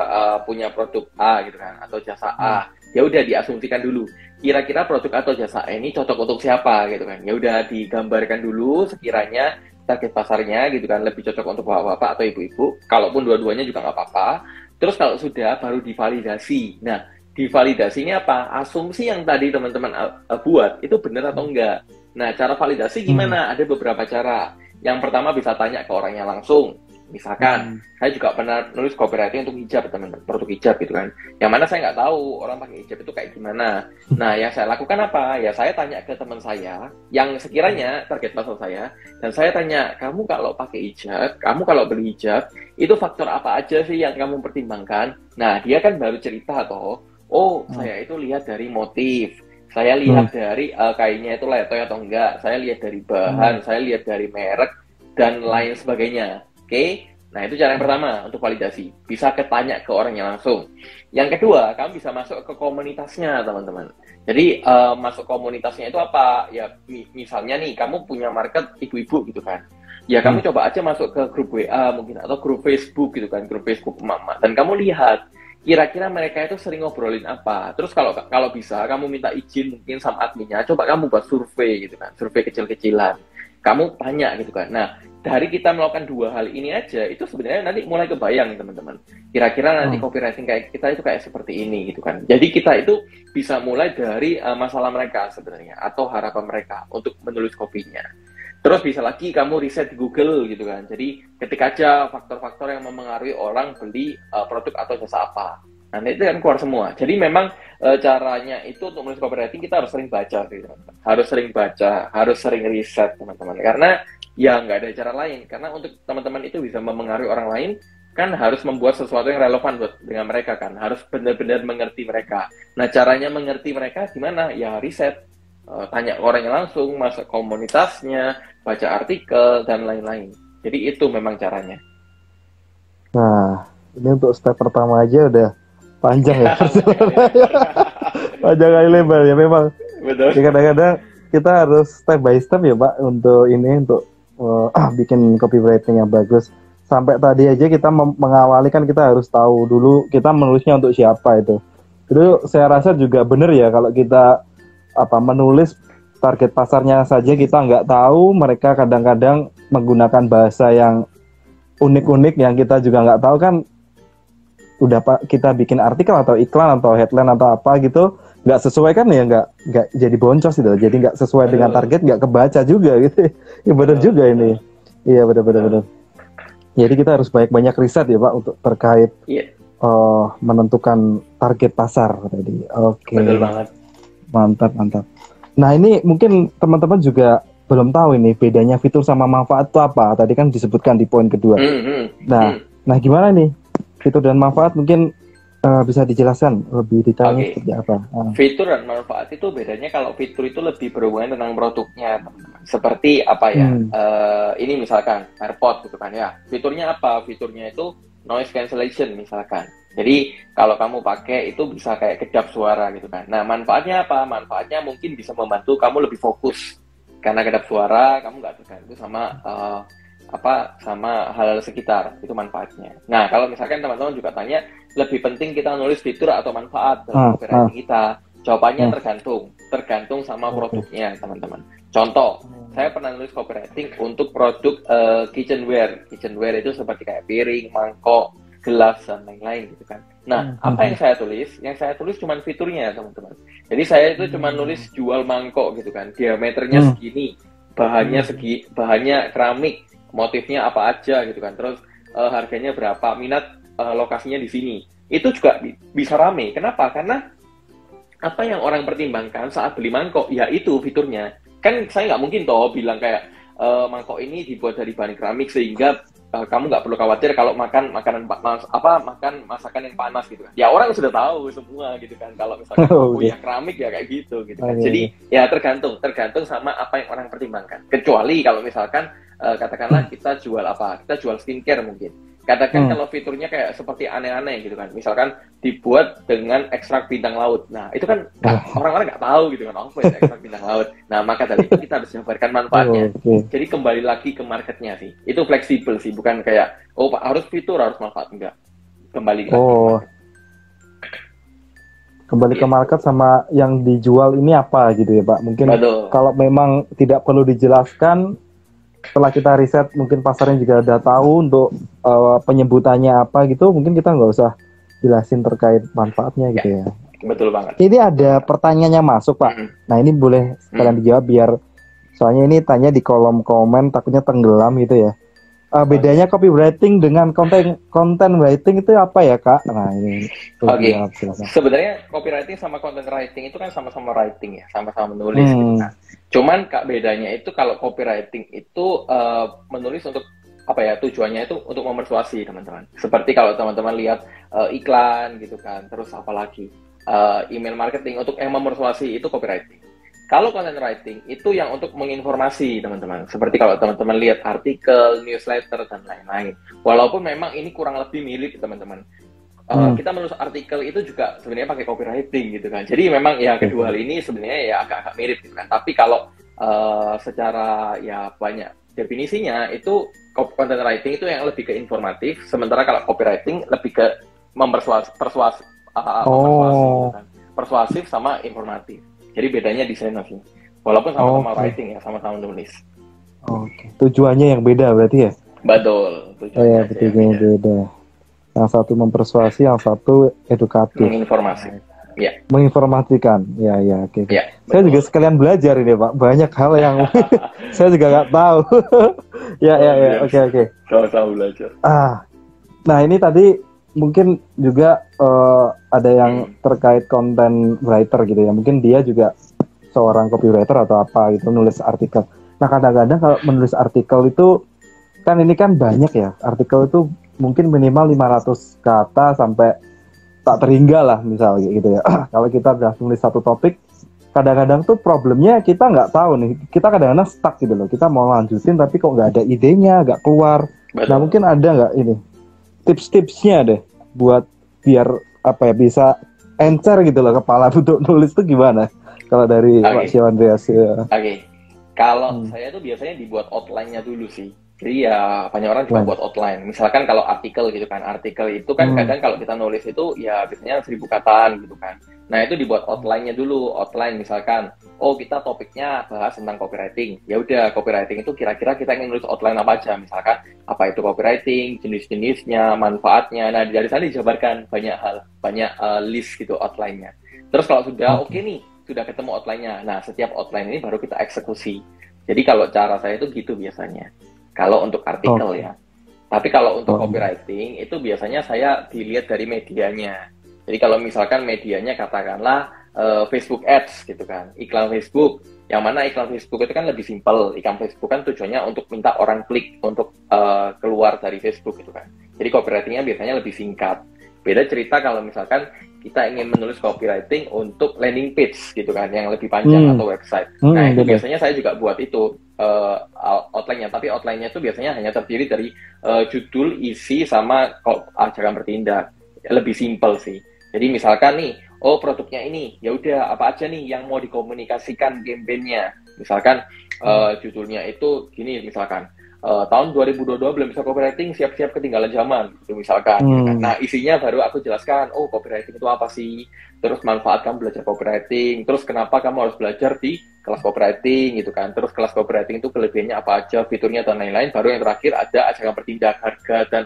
punya produk A gitu kan, atau jasa A, ya udah diasumsikan dulu. Kira-kira produk atau jasa A ini cocok untuk siapa gitu kan? Ya udah digambarkan dulu sekiranya target pasarnya gitu kan, lebih cocok untuk bapak-bapak atau ibu-ibu. Kalaupun dua-duanya juga nggak apa-apa. Terus kalau sudah baru divalidasi. Nah, divalidasi ini apa? Asumsi yang tadi teman-teman buat itu benar atau enggak? Nah, cara validasi gimana? Ada beberapa cara. Yang pertama bisa tanya ke orangnya langsung. Misalkan, saya juga pernah nulis copywriting untuk hijab, teman-teman, produk hijab gitu kan. Yang mana saya nggak tahu orang pakai hijab itu kayak gimana. Nah, yang saya lakukan apa? Ya saya tanya ke teman saya, yang sekiranya target pasar saya, dan saya tanya, kamu kalau pakai hijab, kamu kalau beli hijab, itu faktor apa aja sih yang kamu pertimbangkan? Nah, dia kan baru cerita toh, saya itu lihat dari motif, saya lihat dari kainnya itu letoy atau enggak, saya lihat dari bahan, saya lihat dari merek, dan lain sebagainya. Oke, nah itu cara yang pertama untuk validasi. Bisa ketanya ke orangnya langsung. Yang kedua, kamu bisa masuk ke komunitasnya, teman-teman. Jadi, masuk komunitasnya itu apa? Ya, misalnya nih, kamu punya market ibu-ibu gitu kan. Ya, kamu coba aja masuk ke grup WA mungkin, atau grup Facebook gitu kan, grup Facebook emak-emak. Dan kamu lihat, kira-kira mereka itu sering ngobrolin apa. Terus kalau bisa, kamu minta izin mungkin sama adminnya, coba kamu buat survei gitu kan, survei kecil-kecilan. Kamu tanya gitu kan. Nah, dari kita melakukan 2 hal ini aja, itu sebenarnya nanti mulai kebayang teman-teman. Kira-kira nanti copywriting kayak kita itu kayak seperti ini gitu kan. Jadi kita itu bisa mulai dari masalah mereka sebenarnya, atau harapan mereka untuk menulis kopinya. Terus bisa lagi kamu riset di Google gitu kan. Jadi ketik aja faktor-faktor yang mempengaruhi orang beli produk atau jasa apa. Nanti itu kan keluar semua. Jadi memang caranya itu untuk menulis copywriting kita harus sering baca, teman-teman. Harus sering baca, harus sering riset, teman-teman. Karena ya nggak ada cara lain. Karena untuk teman-teman itu bisa mempengaruhi orang lain, kan harus membuat sesuatu yang relevan buat dengan mereka kan. Harus benar-benar mengerti mereka. Nah, caranya mengerti mereka gimana? Ya riset. Tanya orangnya langsung, masuk komunitasnya, baca artikel, dan lain-lain. Jadi itu memang caranya. Nah, ini untuk step pertama aja udah panjang ya. Panjang kali lebar ya memang. Betul. Kadang-kadang kita harus step by step ya Pak untuk ini, untuk bikin copywriting yang bagus. Sampai tadi aja kita mengawali kan kita harus tahu dulu kita menulisnya untuk siapa itu. Itu saya rasa juga benar ya, kalau kita menulis target pasarnya saja kita nggak tahu, mereka kadang-kadang menggunakan bahasa yang unik-unik yang kita juga nggak tahu kan, udah kita bikin artikel atau iklan atau headline atau apa gitu nggak sesuai kan ya, nggak jadi boncos gitu, jadi nggak sesuai dengan target, nggak kebaca juga gitu. Ya benar juga ini. Iya benar. Jadi kita harus banyak riset ya Pak untuk terkait menentukan target pasar tadi. Oke. Betul banget. Mantap. Nah ini mungkin teman-teman juga belum tahu ini bedanya fitur sama manfaat itu apa. Tadi kan disebutkan di poin kedua. Nah gimana nih fitur dan manfaat, mungkin bisa dijelaskan lebih detailnya seperti apa? Fitur dan manfaat itu bedanya, kalau fitur itu lebih berhubungan tentang produknya, teman-teman. Seperti apa ya? Ini misalkan AirPod gitu kan ya. Fiturnya apa? Fiturnya itu noise cancellation misalkan. Jadi kalau kamu pakai itu bisa kayak kedap suara gitu kan. Nah manfaatnya apa? Manfaatnya mungkin bisa membantu kamu lebih fokus. Karena kedap suara kamu nggak terganggu sama sama hal sekitar, itu manfaatnya. Nah kalau misalkan teman-teman juga tanya lebih penting kita nulis fitur atau manfaat dalam copywriting kita, jawabannya tergantung sama produknya teman-teman. Contoh, saya pernah nulis copywriting untuk produk kitchenware itu seperti kayak piring, mangkok, gelas, dan lain-lain gitu kan. Nah, apa yang saya tulis? Yang saya tulis cuma fiturnya, teman-teman. Jadi saya itu cuma nulis jual mangkok gitu kan, diameternya segini, bahannya keramik, motifnya apa aja gitu kan. Terus harganya berapa, minat lokasinya di sini. Itu juga bisa rame. Kenapa? Karena apa yang orang pertimbangkan saat beli mangkok, ya itu fiturnya. Kan saya nggak mungkin toh bilang kayak mangkok ini dibuat dari bahan keramik sehingga kamu nggak perlu khawatir kalau makan makan masakan yang panas gitu kan. Ya orang sudah tahu semua gitu kan. Kalau misalkan punya keramik ya kayak gitu kan. Jadi ya tergantung sama apa yang orang pertimbangkan. Kecuali kalau misalkan katakanlah kita jual skincare mungkin. Katakan kalau fiturnya kayak seperti aneh-aneh gitu kan. Misalkan dibuat dengan ekstrak bintang laut. Nah, itu kan orang-orang nggak tahu gitu kan. Apa itu ekstrak bintang laut? Nah, maka dari itu kita harus jabarkan manfaatnya. Jadi kembali lagi ke marketnya sih. Itu fleksibel sih, bukan kayak harus fitur, harus manfaat, enggak. Kembali lagi. Kembali ke market sama yang dijual ini apa gitu ya, Pak. Mungkin kalau memang tidak perlu dijelaskan, setelah kita riset mungkin pasarnya juga udah tahu untuk penyebutannya apa gitu, mungkin kita nggak usah jelasin terkait manfaatnya gitu ya. Betul banget. Ini ada pertanyaannya masuk, Pak. Nah ini boleh sekalian dijawab biar soalnya ini tanya di kolom komen takutnya tenggelam gitu ya. Bedanya copywriting dengan content writing itu apa ya, Kak? Nah ini. Sebenarnya copywriting sama content writing itu kan sama-sama writing ya, sama-sama menulis gitu kan. Cuman Kak bedanya itu kalau copywriting itu menulis untuk tujuannya itu untuk memersuasi teman-teman. Seperti kalau teman-teman lihat iklan gitu kan, terus apalagi email marketing untuk yang memersuasi itu copywriting. Kalau content writing itu yang untuk menginformasi teman-teman. Seperti kalau teman-teman lihat artikel, newsletter dan lain-lain. Walaupun memang ini kurang lebih mirip teman-teman. Kita menulis artikel itu juga sebenarnya pakai copywriting gitu kan. Jadi memang ya kedua hal ini sebenarnya ya agak-agak mirip gitu kan. Tapi kalau secara ya banyak definisinya itu content writing itu yang lebih ke informatif, sementara kalau copywriting lebih ke persuasif sama informatif. Jadi bedanya di sana sih. Walaupun sama-sama writing ya, sama-sama nulis. Tujuannya yang beda berarti ya? Betul. Tujuannya beda. Yang satu mempersuasi, yang satu edukatif. Menginformasi. Ya. Menginformasikan. Ya, oke. Ya, saya juga sekalian belajar ini, Pak. Banyak hal yang saya juga nggak tahu. Oke. Sama-sama belajar. Nah ini tadi mungkin juga ada yang terkait content writer gitu ya. Mungkin dia juga seorang copywriter atau apa gitu, nulis artikel. Nah kadang-kadang kalau menulis artikel itu kan ini kan banyak ya. Artikel itu mungkin minimal 500 kata sampai tak terhingga lah misalnya gitu ya. Kalau kita udah nulis satu topik, kadang-kadang tuh problemnya kita nggak tahu nih. Kita kadang-kadang stuck gitu loh. Kita mau lanjutin tapi kok nggak ada idenya, nggak keluar. Betul. Nah mungkin ada nggak ini tips-tipsnya deh buat biar bisa encer gitu loh kepala untuk nulis tuh gimana? Kalau dari Pak Syah Andreas ya. Kalau saya tuh biasanya dibuat outline-nya dulu sih. Jadi ya banyak orang cuma buat outline. Misalkan kalau artikel gitu kan, artikel itu kan kadang kalau kita nulis itu ya biasanya 1000 kataan gitu kan. Nah itu dibuat outline-nya dulu. Outline misalkan, kita topiknya bahas tentang copywriting. Ya udah copywriting itu kira-kira kita ingin nulis outline apa aja. Misalkan apa itu copywriting, jenis-jenisnya, manfaatnya. Nah dari sana dijabarkan banyak hal, banyak list gitu outline-nya. Terus kalau sudah oke nih, sudah ketemu outline-nya. Nah setiap outline ini baru kita eksekusi. Jadi kalau cara saya itu gitu biasanya. Kalau untuk artikel ya. Tapi kalau untuk copywriting itu biasanya saya dilihat dari medianya. Jadi kalau misalkan medianya katakanlah Facebook Ads gitu kan, iklan Facebook. Yang mana iklan Facebook itu kan lebih simpel. Iklan Facebook kan tujuannya untuk minta orang klik untuk keluar dari Facebook gitu kan. Jadi copywritingnya biasanya lebih singkat. Beda cerita kalau misalkan kita ingin menulis copywriting untuk landing page gitu kan, yang lebih panjang atau website. Nah itu biasanya saya juga buat itu outline-nya, tapi outline-nya itu biasanya hanya terdiri dari judul, isi, sama ajakan bertindak. Lebih simpel sih. Jadi misalkan nih, produknya ini, ya udah apa aja nih yang mau dikomunikasikan campaign-nya. Misalkan judulnya itu gini misalkan. Tahun 2022 belum bisa copywriting, siap-siap ketinggalan zaman gitu misalkan. Nah isinya baru aku jelaskan, copywriting itu apa sih, terus manfaat kamu belajar copywriting, terus kenapa kamu harus belajar di kelas copywriting gitu kan, terus kelas copywriting itu kelebihannya apa aja, fiturnya dan lain-lain. Baru yang terakhir ada ajakan bertindak, harga dan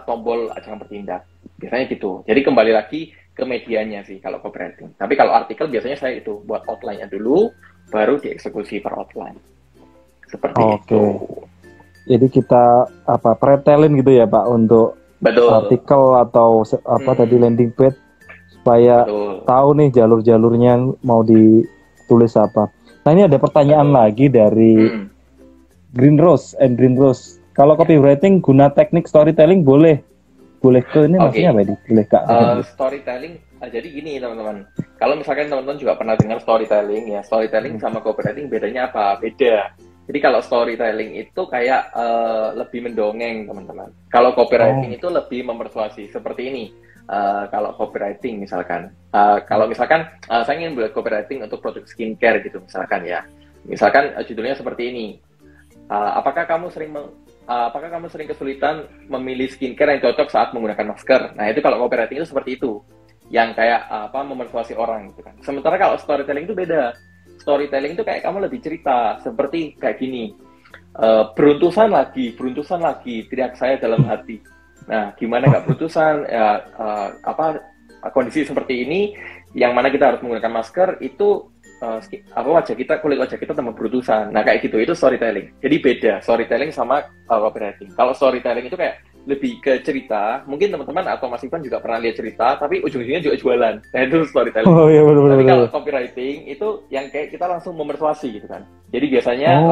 tombol ajakan bertindak, biasanya gitu. Jadi kembali lagi ke medianya sih kalau copywriting. Tapi kalau artikel biasanya saya itu buat outline-nya dulu, baru dieksekusi per outline. Seperti itu. Jadi kita pretelin gitu ya Pak untuk artikel atau tadi landing page supaya tahu nih jalur-jalurnya mau ditulis apa. Nah ini ada pertanyaan lagi dari Green Rose. Kalau copywriting guna teknik storytelling boleh ke ini maksudnya apa ini? Boleh Kak? Storytelling, jadi gini teman-teman. Kalau misalkan teman-teman juga pernah dengar storytelling ya, storytelling sama copywriting bedanya apa? Beda. Jadi kalau storytelling itu kayak lebih mendongeng teman-teman. Kalau copywriting itu lebih mempersuasi. Seperti ini. Kalau copywriting misalkan, kalau misalkan saya ingin buat copywriting untuk produk skincare gitu misalkan ya. Misalkan judulnya seperti ini. Apakah kamu sering kesulitan memilih skincare yang cocok saat menggunakan masker? Nah, itu kalau copywriting itu seperti itu. Yang kayak memotivasi orang gitu kan. Sementara kalau storytelling itu beda. Storytelling itu kayak kamu lebih cerita seperti kayak gini. Beruntusan lagi, teriak saya dalam hati. Nah, gimana nggak beruntusan? Kondisi seperti ini yang mana kita harus menggunakan masker itu kulit wajah kita tambah beruntusan. Nah, kayak gitu, itu storytelling. Jadi beda storytelling sama copywriting. Kalau storytelling itu kayak lebih ke cerita, mungkin teman-teman atau Mas Ivan juga pernah lihat cerita, tapi ujung-ujungnya juga jualan. Nah, itu storytelling. Oh iya, benar. Tapi kalau copywriting itu yang kayak kita langsung memersuasi gitu kan. Jadi biasanya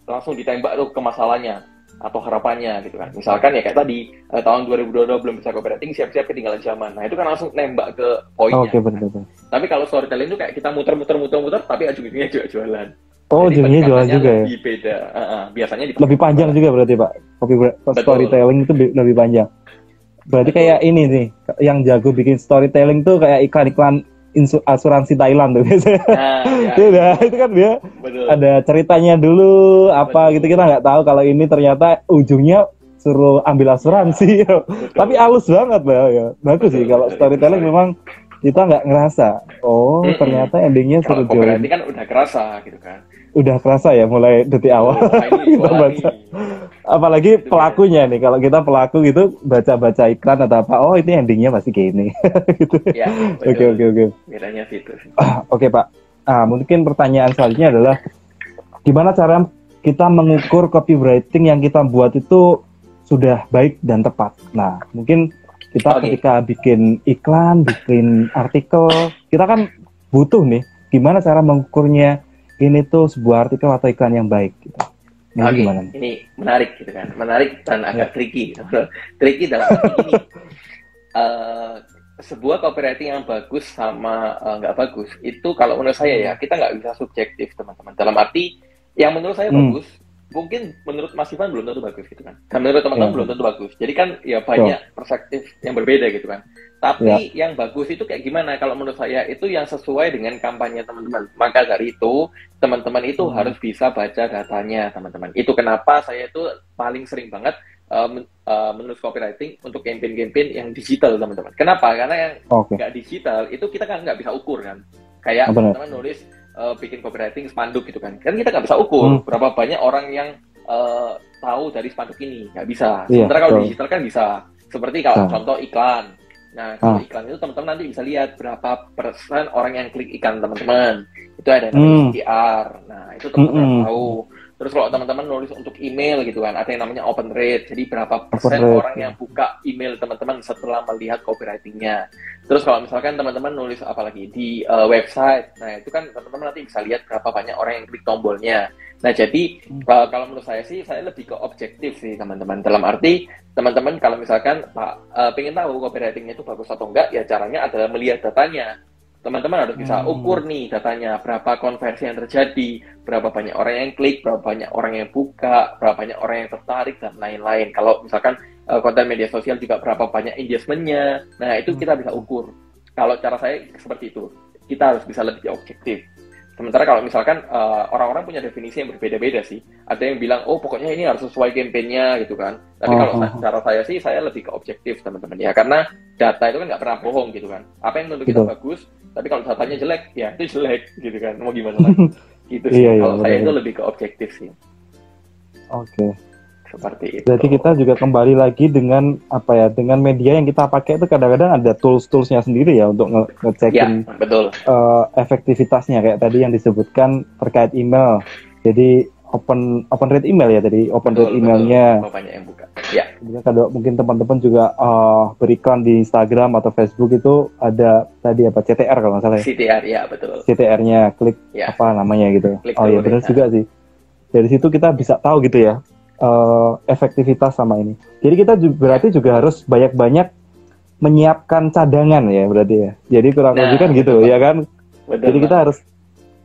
langsung ditembak tuh ke masalahnya atau harapannya gitu kan. Misalkan ya kayak tadi tahun 2022 belum bisa copywriting, siap-siap ketinggalan zaman. Nah, itu kan langsung nembak ke poinnya. Oke, benar. Tapi kalau storytelling itu kayak kita muter, tapi ujung-ujungnya juga jualan. Oh, ujungnya jualan juga ya? Lebih beda. Biasanya lebih panjang juga berarti Pak. Storytelling itu lebih panjang. Berarti kayak ini nih, yang jago bikin storytelling tuh kayak iklan-iklan asuransi Thailand tuh biasanya. Itu kan dia ada ceritanya dulu gitu, kita nggak tahu kalau ini ternyata ujungnya suruh ambil asuransi. Tapi halus banget Pak ya. Bagus sih kalau storytelling memang kita nggak ngerasa. Ternyata endingnya suruh jual. Berarti kan udah kerasa gitu kan. Udah kerasa ya mulai detik awal kita baca. Apalagi pelakunya nih, kalau kita pelaku gitu baca-baca iklan atau apa, ini endingnya pasti gini. Gitu. Ya, Oke. Bedanya situ. Oke Pak. Mungkin pertanyaan selanjutnya adalah gimana cara kita mengukur copywriting yang kita buat itu sudah baik dan tepat. Nah, mungkin kita ketika bikin iklan, bikin artikel, kita kan butuh nih gimana cara mengukurnya ini tuh sebuah artikel atau iklan yang baik gitu. Gimana? Ini menarik gitu kan. Menarik dan agak tricky gitu. Tricky dalam arti ini. Sebuah copywriting yang bagus sama nggak bagus, itu kalau menurut saya ya, kita nggak bisa subjektif teman-teman. Dalam arti, yang menurut saya bagus, mungkin menurut Mas Ivan belum tentu bagus gitu kan. Dan menurut teman-teman belum tentu bagus. Jadi kan ya banyak perspektif yang berbeda gitu kan. Tapi yang bagus itu kayak gimana? Kalau menurut saya itu yang sesuai dengan kampanye teman-teman. Maka dari itu, teman-teman itu harus bisa baca datanya teman-teman. Itu kenapa saya itu paling sering banget menulis copywriting untuk campaign-campaign yang digital teman-teman. Kenapa? Karena yang nggak digital itu kita kan nggak bisa ukur kan. Kayak teman-teman nulis bikin copywriting spanduk gitu kan. Kan kita nggak bisa ukur berapa banyak orang yang tahu dari spanduk ini. Nggak bisa. Sementara kalau digital kan bisa. Seperti kalau contoh iklan. Nah, kalau iklan itu teman-teman nanti bisa lihat berapa persen orang yang klik iklan teman-teman. Itu ada namanya CTR. Nah, itu teman-teman tahu. Terus kalau teman-teman nulis untuk email gitu kan, ada yang namanya open rate. Jadi berapa persen orang yang buka email teman-teman setelah melihat copywriting-nya. Terus kalau misalkan teman-teman nulis apalagi di website, nah itu kan teman-teman nanti bisa lihat berapa banyak orang yang klik tombolnya. Nah jadi kalau menurut saya sih, saya lebih ke objektif sih teman-teman. Dalam arti teman-teman kalau misalkan pengen tahu copywriting-nya itu bagus atau enggak, ya caranya adalah melihat datanya. Teman-teman harus bisa ukur nih datanya, berapa konversi yang terjadi, berapa banyak orang yang klik, berapa banyak orang yang buka, berapa banyak orang yang tertarik, dan lain-lain. Kalau misalkan konten media sosial juga berapa banyak engagement-nya, nah itu kita bisa ukur. Kalau cara saya seperti itu, kita harus bisa lebih objektif. Sementara kalau misalkan orang-orang punya definisi yang berbeda-beda sih. Ada yang bilang, pokoknya ini harus sesuai campaign-nya gitu kan. Tapi kalau cara saya sih, saya lebih ke objektif teman-teman ya. Karena data itu kan nggak pernah bohong gitu kan. Apa yang menurut kita bagus, tapi kalau datanya jelek, ya itu jelek gitu kan. Mau gimana lagi? Gitu sih. Kalau saya itu lebih ke objektif sih. Oke. Seperti itu. Jadi kita juga kembali lagi dengan dengan media yang kita pakai itu kadang-kadang ada tools-toolsnya sendiri ya untuk ngecekin efektivitasnya kayak tadi yang disebutkan terkait email. Jadi open rate email ya tadi rate emailnya. Banyak yang buka. Ya. Kalau mungkin teman-teman juga beriklan di Instagram atau Facebook itu ada tadi CTR kalau nggak salah ya. CTR ya betul. CTR-nya klik apa namanya gitu. Klik benar juga sih. Dari situ kita bisa tahu gitu ya. efektivitas sama ini. Jadi kita berarti juga harus banyak-banyak menyiapkan cadangan ya berarti ya. Jadi kurang lebih kan gitu ya kan. Betul, jadi kita harus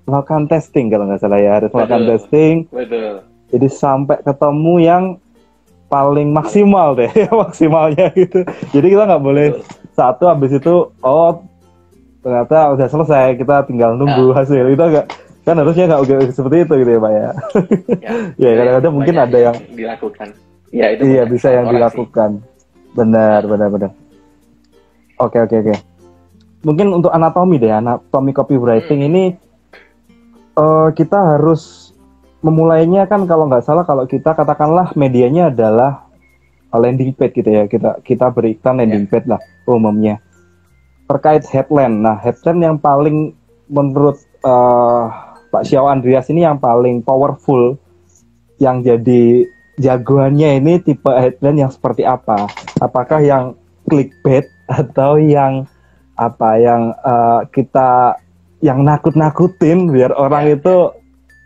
melakukan testing kalau nggak salah ya, harus melakukan testing. Betul. Jadi sampai ketemu yang paling maksimal deh, maksimalnya gitu. Jadi kita nggak boleh satu habis itu ternyata udah selesai, kita tinggal nunggu hasil. Itu agak kan harusnya nggak seperti itu gitu ya Pak ya. Ya kadang-kadang mungkin ada yang dilakukan. Ya itu iya bisa yang dilakukan. Benar. Oke. Mungkin untuk anatomi copywriting ini kita harus memulainya kan kalau nggak salah, kalau kita katakanlah medianya adalah landing page gitu ya, kita beriklan landing page lah umumnya. Terkait headline, nah headline yang paling menurut Pak Xiao Andreas ini yang paling powerful, yang jadi jagoannya ini tipe headline yang seperti apa? Apakah yang clickbait atau yang kita yang nakut-nakutin biar orang itu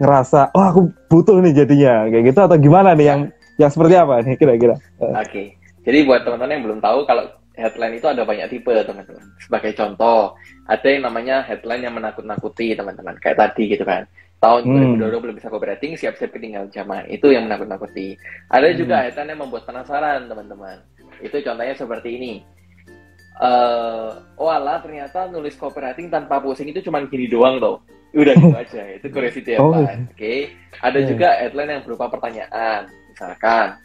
ngerasa aku butuh nih jadinya kayak gitu, atau gimana nih yang seperti apa nih kira-kira? Oke. Jadi buat teman-teman yang belum tahu, kalau headline itu ada banyak tipe teman-teman. Sebagai contoh, ada yang namanya headline yang menakut-nakuti teman-teman, kayak tadi gitu kan. Tahun 2022 belum bisa copywriting, siap-siap ketinggalan zaman. Itu yang menakut-nakuti. Ada juga headline yang membuat penasaran teman-teman. Itu contohnya seperti ini. Ternyata nulis copywriting tanpa pusing itu cuma gini doang loh. Udah gitu aja, itu curiosity headline. Oke. Ada juga headline yang berupa pertanyaan. Misalkan,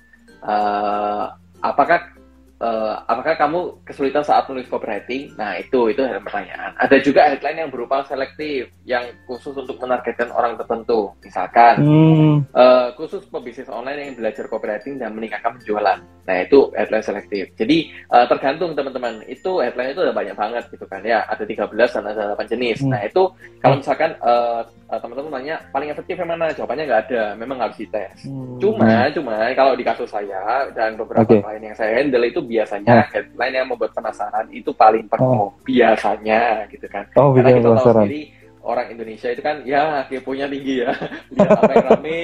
apakah kamu kesulitan saat nulis copywriting? Nah, itu adalah pertanyaan. Ada juga headline yang berupa selektif, yang khusus untuk menargetkan orang tertentu. Misalkan, khusus pebisnis online yang belajar copywriting dan meningkatkan penjualan. Nah, itu headline selektif. Jadi, tergantung teman-teman. Itu headline itu ada banyak banget gitu kan. Ya, ada 13 dan ada 8 jenis. Nah, itu kalau misalkan teman-teman tanya, paling efektif yang mana? Jawabannya nggak ada. Memang harus dites. Cuma kalau di kasus saya dan beberapa klien yang saya handle itu biasanya headline yang membuat penasaran itu paling perform biasanya gitu kan. Karena kita tahu sendiri orang Indonesia itu kan ya keponya tinggi ya. Lihat apa yang rame,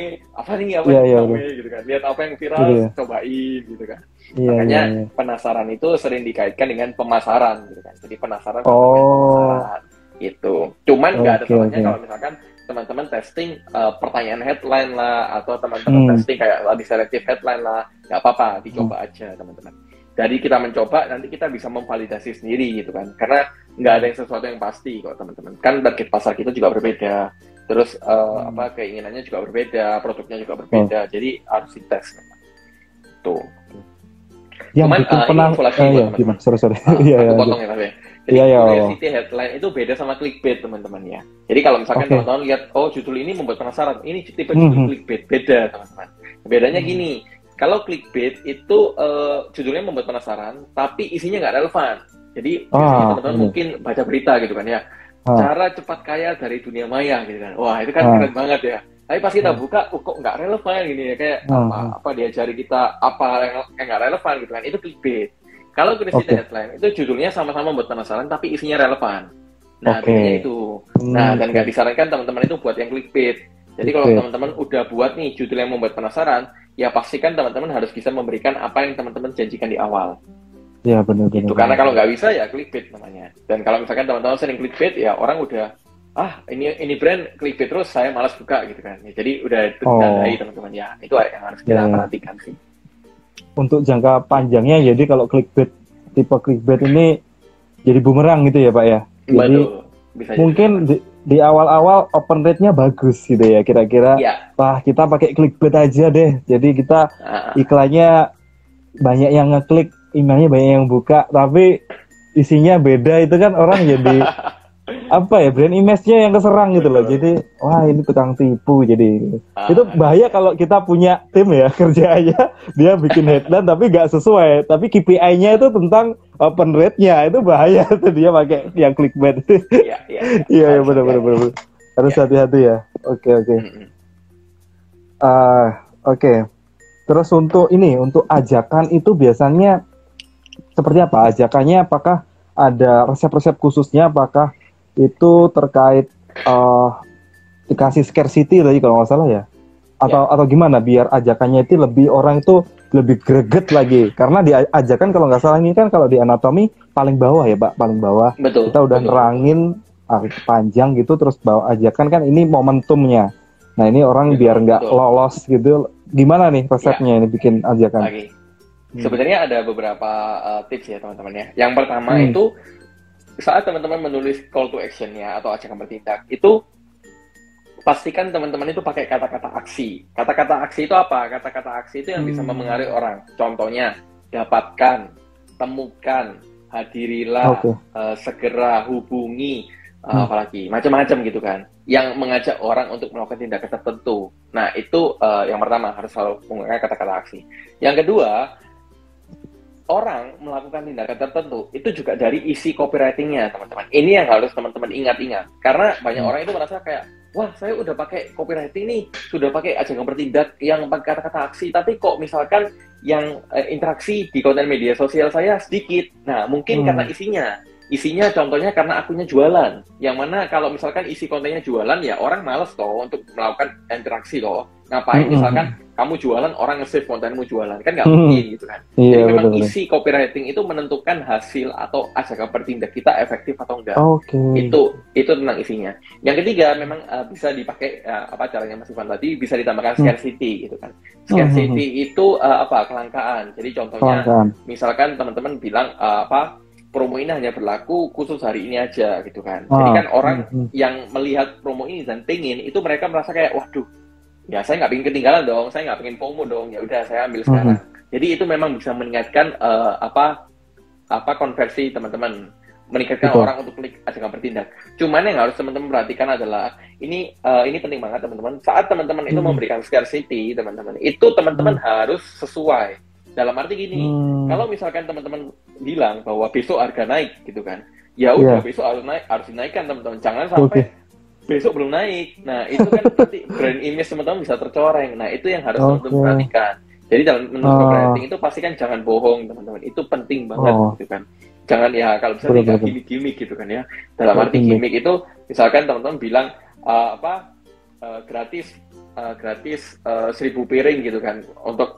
yang rame gitu kan. Lihat apa yang viral, cobain gitu kan. Makanya penasaran itu sering dikaitkan dengan pemasaran gitu kan. Jadi penasaran pemasaran gitu. Cuman nggak ada salahnya kalau misalkan teman-teman testing pertanyaan headline lah, atau teman-teman testing kayak di selective headline lah, nggak apa-apa, dicoba aja teman-teman. Jadi kita mencoba, nanti kita bisa memvalidasi sendiri gitu kan, karena nggak ada yang sesuatu yang pasti kok teman-teman. Kan target pasar kita juga berbeda, terus keinginannya juga berbeda, produknya juga berbeda, jadi harus dites. Tuh. Yang cuman gimana? Sorry. Aku potong ya tapi. Jadi curiosity headline itu beda sama clickbait teman-teman ya. Jadi kalau misalkan teman-teman lihat, judul ini membuat penasaran, ini tipe judul clickbait, beda teman-teman. Bedanya gini, kalau clickbait itu judulnya membuat penasaran, tapi isinya nggak relevan. Jadi biasanya teman-teman mungkin baca berita gitu kan ya, cara cepat kaya dari dunia maya gitu kan. Wah itu kan keren banget ya. Tapi pas kita buka, kok nggak relevan gini ya, kayak apa diajari kita apa yang nggak relevan gitu kan. Itu clickbait. Kalau curiosity headline itu judulnya sama-sama membuat penasaran, tapi isinya relevan. Nah, bedanya itu. Nah, dan nggak disarankan teman-teman itu buat yang clickbait. Jadi kalau teman-teman udah buat nih judul yang membuat penasaran, ya pastikan teman-teman harus bisa memberikan apa yang teman-teman janjikan di awal. Ya benar. Itu karena kalau nggak bisa ya clickbait namanya. Dan kalau misalkan teman-teman sering clickbait, ya orang udah ini brand clickbait terus, saya malas buka gitu kan. Ya, jadi udah ditandai teman-teman ya. Itu yang harus kita perhatikan sih. Untuk jangka panjangnya, jadi kalau tipe clickbait ini jadi bumerang gitu ya Pak ya. Jadi bisa mungkin di awal-awal open rate-nya bagus gitu ya kira-kira. Wah kita pakai clickbait aja deh. Jadi kita iklannya banyak yang ngeklik, emailnya banyak yang buka, tapi isinya beda, itu kan orang jadi brand image-nya yang keserang gitu loh. Jadi wah ini tukang tipu. Jadi itu bahaya kalau kita punya tim ya, kerja aja dia bikin headline tapi nggak sesuai, tapi KPI-nya itu tentang open rate-nya, itu bahaya tuh dia pakai yang clickbait. Iya benar. Harus hati-hati ya. Oke. Terus untuk ajakan itu biasanya seperti apa? Ajakannya apakah ada resep-resep khususnya? Apakah itu terkait dikasih scarcity tadi kalau nggak salah ya, atau gimana biar ajakannya itu lebih orang itu lebih greget lagi, karena di ajakan kalau nggak salah ini kan kalau di anatomi paling bawah ya Pak, paling bawah. Betul. Kita udah nerangin panjang gitu, terus bawa ajakan kan ini momentumnya. Nah ini orang biar nggak lolos gitu, gimana nih resepnya ini bikin ajakan? Sebenarnya ada beberapa tips ya teman-teman ya. Yang pertama itu saat teman-teman menulis call to action-nya atau ajakan bertindak, itu pastikan teman-teman itu pakai kata-kata aksi. Kata-kata aksi itu apa? Kata-kata aksi itu yang bisa memengaruhi orang. Contohnya, dapatkan, temukan, hadirilah, segera, hubungi, apalagi macam-macam gitu kan, yang mengajak orang untuk melakukan tindakan tertentu. Nah itu yang pertama, harus selalu menggunakan kata-kata aksi. Yang kedua, orang melakukan tindakan tertentu itu juga dari isi copywriting-nya teman-teman. Ini yang harus teman-teman ingat-ingat, karena banyak orang itu merasa kayak, wah saya udah pakai copywriting nih, sudah pakai ajakan bertindak yang pakai kata-kata aksi, tapi kok misalkan yang interaksi di konten media sosial saya sedikit. Nah mungkin karena isinya contohnya karena akunnya jualan, yang mana kalau misalkan isi kontennya jualan ya orang males toh untuk melakukan interaksi toh. Ngapain misalkan kamu jualan, orang nge-save kontenmu jualan, kan nggak mungkin gitu kan. Jadi memang isi copywriting itu menentukan hasil atau ajakan bertindak kita efektif atau enggak. Itu tentang isinya. Yang ketiga memang bisa dipakai caranya Mas Ivan tadi, bisa ditambahkan scarcity gitu kan. Scarcity itu kelangkaan. Jadi contohnya misalkan teman-teman bilang promo ini hanya berlaku khusus hari ini aja gitu kan. Jadi kan orang yang melihat promo ini dan pingin, itu mereka merasa kayak, waduh, ya saya nggak pengen ketinggalan dong, saya nggak pengen FOMO dong, ya udah saya ambil sekarang. Jadi itu memang bisa meningkatkan konversi teman-teman, meningkatkan orang untuk klik ajakan bertindak. Cuman yang harus teman-teman perhatikan adalah ini penting banget teman-teman. Saat teman-teman itu memberikan scarcity, teman-teman itu teman-teman harus sesuai. Dalam arti gini, kalau misalkan teman-teman bilang bahwa besok harga naik gitu kan, ya udah besok harus dinaikkan teman-teman. Jangan sampai besok belum naik. Nah itu kan nanti brand image teman-teman bisa tercoreng. Nah itu yang harus teman-teman perhatikan. Jadi dalam menulis copywriting itu pastikan jangan bohong teman-teman. Itu penting banget gitu kan. Jangan ya kalau misalnya nggak gimmick-gimmick gitu kan ya. Dalam arti gimmick itu misalkan teman-teman bilang gratis 1.000 piring gitu kan, untuk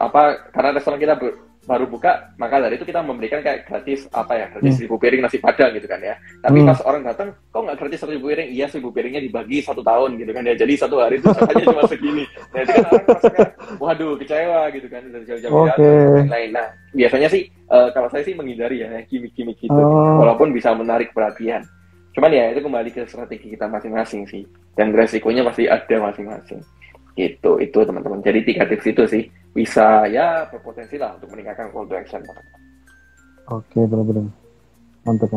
karena restoran kita baru buka, maka dari itu kita memberikan kayak gratis 1.000 piring nasi padang gitu kan ya. Tapi pas orang datang, kok nggak gratis 1.000 piring? Iya, 1.000 piringnya dibagi 1 tahun gitu kan ya, jadi 1 hari itu hanya cuma segini. Nah itu kan orang merasa kayak, waduh kecewa gitu kan, dari jauh-jauh dan lain-lain. Nah biasanya sih kalau saya sih menghindari ya gimmick-gimmick gitu, walaupun bisa menarik perhatian. Cuman ya itu kembali ke strategi kita masing-masing sih, dan resikonya pasti ada masing-masing. Gitu, itu teman-teman. Jadi 3 tips itu sih bisa ya berpotensi lah untuk meningkatkan call to action, teman-teman. Oke, benar-benar. Mantap.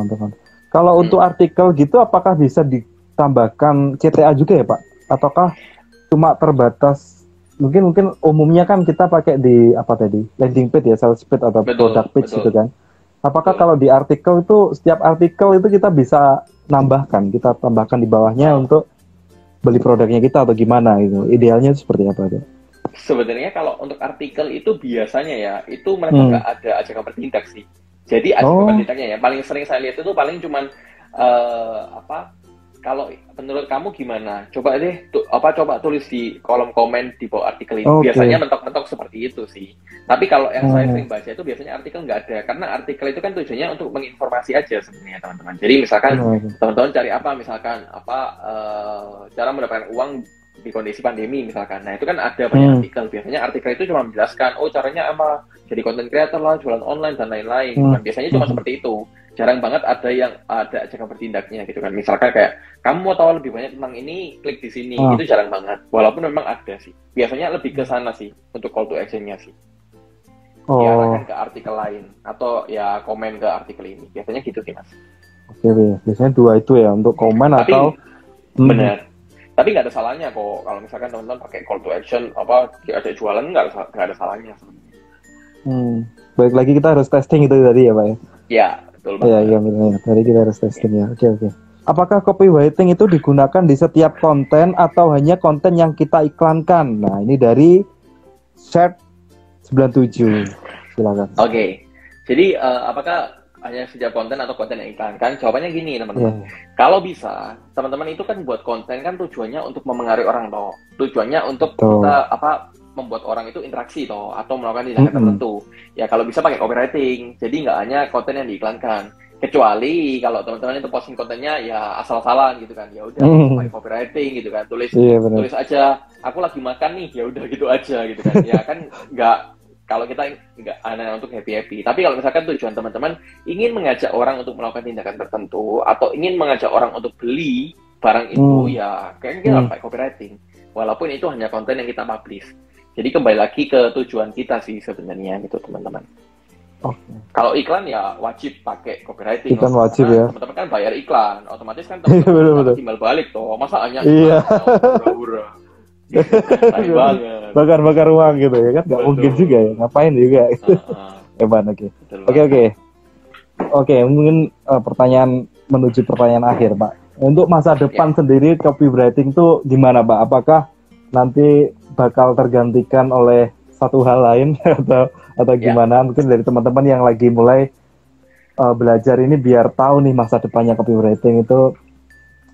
Kalau untuk artikel gitu, apakah bisa ditambahkan CTA juga ya Pak? Ataukah cuma terbatas? Mungkin umumnya kan kita pakai di landing page ya, sales page atau product page gitu kan? Apakah kalau di artikel itu setiap artikel itu kita bisa kita tambahkan di bawahnya untuk beli produknya kita atau gimana gitu? Idealnya itu seperti apa tuh? Sebenarnya kalau untuk artikel itu biasanya ya itu mereka nggak ada ajakan bertindak sih. Jadi ajakan bertindaknya ya paling sering saya lihat itu paling cuman kalau menurut kamu gimana? Coba deh coba tulis di kolom komen di bawah artikel ini. Biasanya mentok-mentok seperti itu sih. Tapi kalau yang saya sering baca itu biasanya artikel nggak ada, karena artikel itu kan tujuannya untuk menginformasi aja sebenarnya teman-teman. Jadi misalkan teman-teman cari cara mendapatkan uang di kondisi pandemi misalkan. Nah itu kan ada banyak artikel. Biasanya artikel itu cuma menjelaskan caranya jadi content creator lah, jualan online dan lain-lain. Biasanya cuma seperti itu. Jarang banget ada yang ada ajakan bertindaknya gitu kan. Misalkan kayak kamu mau tahu lebih banyak tentang ini, klik di sini. Itu jarang banget. Walaupun memang ada sih. Biasanya lebih ke sana sih untuk call to action-nya sih. Diarahkan ke artikel lain atau ya komen ke artikel ini. Biasanya gitu sih Mas. Oke, biasanya 2 itu ya untuk komen atau benar. Tapi nggak ada salahnya kok kalau misalkan teman-teman pakai call to action ada jualan, nggak ada salahnya. Baik lagi kita harus testing itu tadi ya Pak ya. Ya. Iya benar. Tadi kita harus testing ya. Oke. Apakah copywriting itu digunakan di setiap konten atau hanya konten yang kita iklankan? Nah, ini dari Chat 97. Silakan. Oke. Jadi apakah hanya setiap konten atau konten yang iklan kan? Jawabannya gini teman-teman. Iya. Kalau bisa, teman-teman itu kan buat konten kan tujuannya untuk memengaruhi orang toh. Tujuannya untuk Betul. kita membuat orang itu interaksi toh atau melakukan tindakan tertentu. Ya kalau bisa pakai copywriting. Jadi nggak hanya konten yang diiklankan. Kecuali kalau teman-teman itu posting kontennya ya asal-asalan gitu kan. Ya udah pakai copywriting gitu kan. Tulis aja aku lagi makan nih, ya udah gitu aja gitu kan. Ya kan nggak, kalau kita nggak hanya untuk happy-happy. Tapi kalau misalkan tujuan teman-teman ingin mengajak orang untuk melakukan tindakan tertentu atau ingin mengajak orang untuk beli barang itu, ya kayaknya kita harus pakai copywriting. Walaupun itu hanya konten yang kita publish. Jadi kembali lagi ke tujuan kita sih sebenarnya gitu teman-teman. Kalau iklan ya wajib pakai copywriting. Iklan wajib ya. Teman-teman kan bayar iklan, otomatis kan teman-teman timbal balik toh. Masa hanya hura-hura. Banget. Bakar-bakar uang gitu ya kan, nggak mungkin juga ya, ngapain juga. Hebat. Oke, mungkin pertanyaan menuju pertanyaan akhir Pak. Untuk masa depan sendiri copywriting tuh gimana Pak? Apakah nanti bakal tergantikan oleh satu hal lain atau gimana? Mungkin dari teman-teman yang lagi mulai belajar ini biar tahu nih masa depannya copywriting itu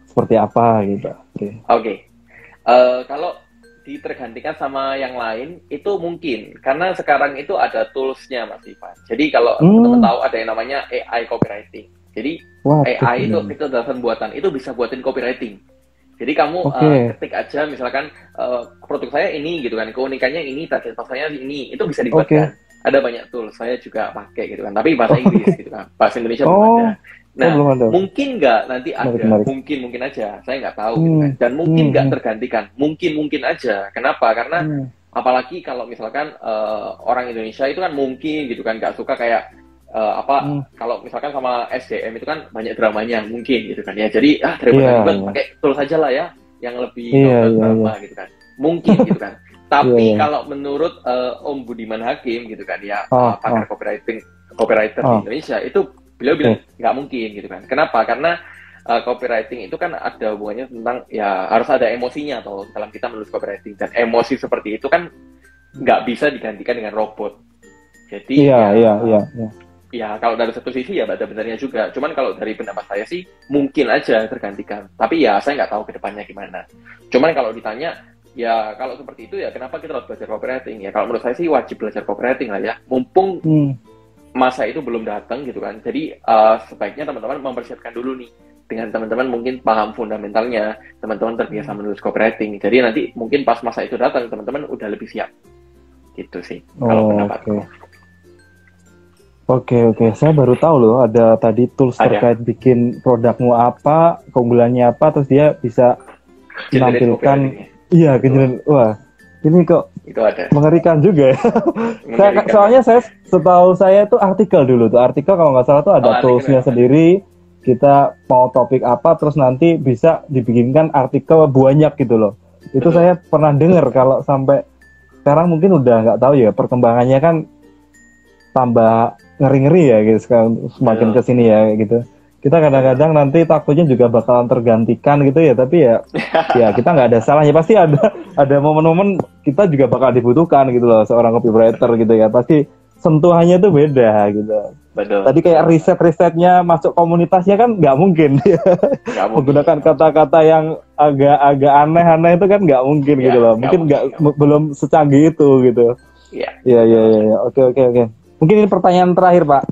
seperti apa gitu. Oke. Kalau ditergantikan sama yang lain itu mungkin karena sekarang itu ada toolsnya Mas Ivan. Jadi kalau teman-teman tahu ada yang namanya AI copywriting. Jadi AI itu adalah buatan, itu bisa buatin copywriting. Jadi kamu ketik aja misalkan produk saya ini gitu kan, keunikannya ini, target pasarnya ini, itu bisa dibuatkan. Ada banyak tools, saya juga pakai gitu kan, tapi bahasa Inggris gitu kan, bahasa Indonesia belum ada. Nah, mungkin nggak nanti ada, mungkin aja, saya nggak tahu gitu kan. Dan mungkin nggak tergantikan, mungkin aja. Kenapa? Karena apalagi kalau misalkan orang Indonesia itu kan mungkin gitu kan, nggak suka kayak kalau misalkan sama SDM itu kan banyak dramanya mungkin gitu kan ya. Jadi daripada pakai tools saja lah ya, yang lebih drama gitu kan. Mungkin gitu kan. Tapi kalau menurut Om Budiman Hakim gitu kan ya, pakar copywriter di Indonesia itu beliau bilang nggak mungkin gitu kan. Kenapa? Karena copywriting itu kan ada hubungannya tentang ya harus ada emosinya atau dalam kita menulis copywriting, dan emosi seperti itu kan nggak bisa digantikan dengan robot. Jadi ya kalau dari satu sisi ya ada benarnya juga. Cuman kalau dari pendapat saya sih mungkin aja tergantikan. Tapi ya saya nggak tahu ke depannya gimana. Cuman kalau ditanya ya kalau seperti itu ya kenapa kita harus belajar copywriting? Ya kalau menurut saya sih wajib belajar copywriting lah ya. Mumpung masa itu belum datang gitu kan. Jadi sebaiknya teman-teman mempersiapkan dulu nih. Dengan teman-teman mungkin paham fundamentalnya, teman-teman terbiasa menulis copywriting. Jadi nanti mungkin pas masa itu datang teman-teman udah lebih siap. Gitu sih kalau pendapatku. Oke, saya baru tahu loh ada tadi tools terkait bikin produkmu apa, keunggulannya apa, terus dia bisa menampilkan, wah ini kok itu ada. Mengerikan juga ya. Soalnya setahu saya itu artikel dulu tuh, artikel kalau nggak salah tuh ada toolsnya sendiri, kita mau topik apa, terus nanti bisa dibikinkan artikel banyak gitu loh. Itu saya pernah dengar. Kalau sampai sekarang mungkin udah nggak tahu ya, perkembangannya kan tambah ngeri-ngeri ya gitu, semakin kesini ya gitu. Kita kadang-kadang nanti takutnya juga bakalan tergantikan gitu ya, tapi ya kita nggak ada salahnya, pasti ada momen-momen kita juga bakal dibutuhkan gitu loh, seorang copywriter gitu ya, pasti sentuhannya tuh beda gitu. Betul. Tadi kayak risetnya masuk komunitasnya kan nggak mungkin menggunakan kata-kata yang agak aneh-aneh itu kan nggak mungkin gitu loh, mungkin belum secanggih itu gitu. Iya. Oke. Mungkin ini pertanyaan terakhir Pak.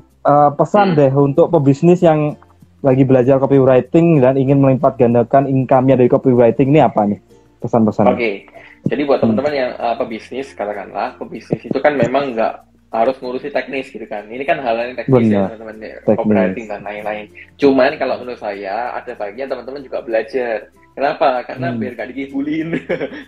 Pesan deh untuk pebisnis yang lagi belajar copywriting dan ingin melipat gandakan income-nya dari copywriting, ini apa nih pesan-pesannya? Oke. Jadi buat teman-teman yang pebisnis, katakanlah pebisnis itu kan memang nggak harus ngurusi teknis gitu kan. Ini kan hal yang teknis ya teman-teman, copywriting dan lain-lain. Cuman kalau menurut saya ada baiknya teman-teman juga belajar. Kenapa? Karena biar gak dikibulin.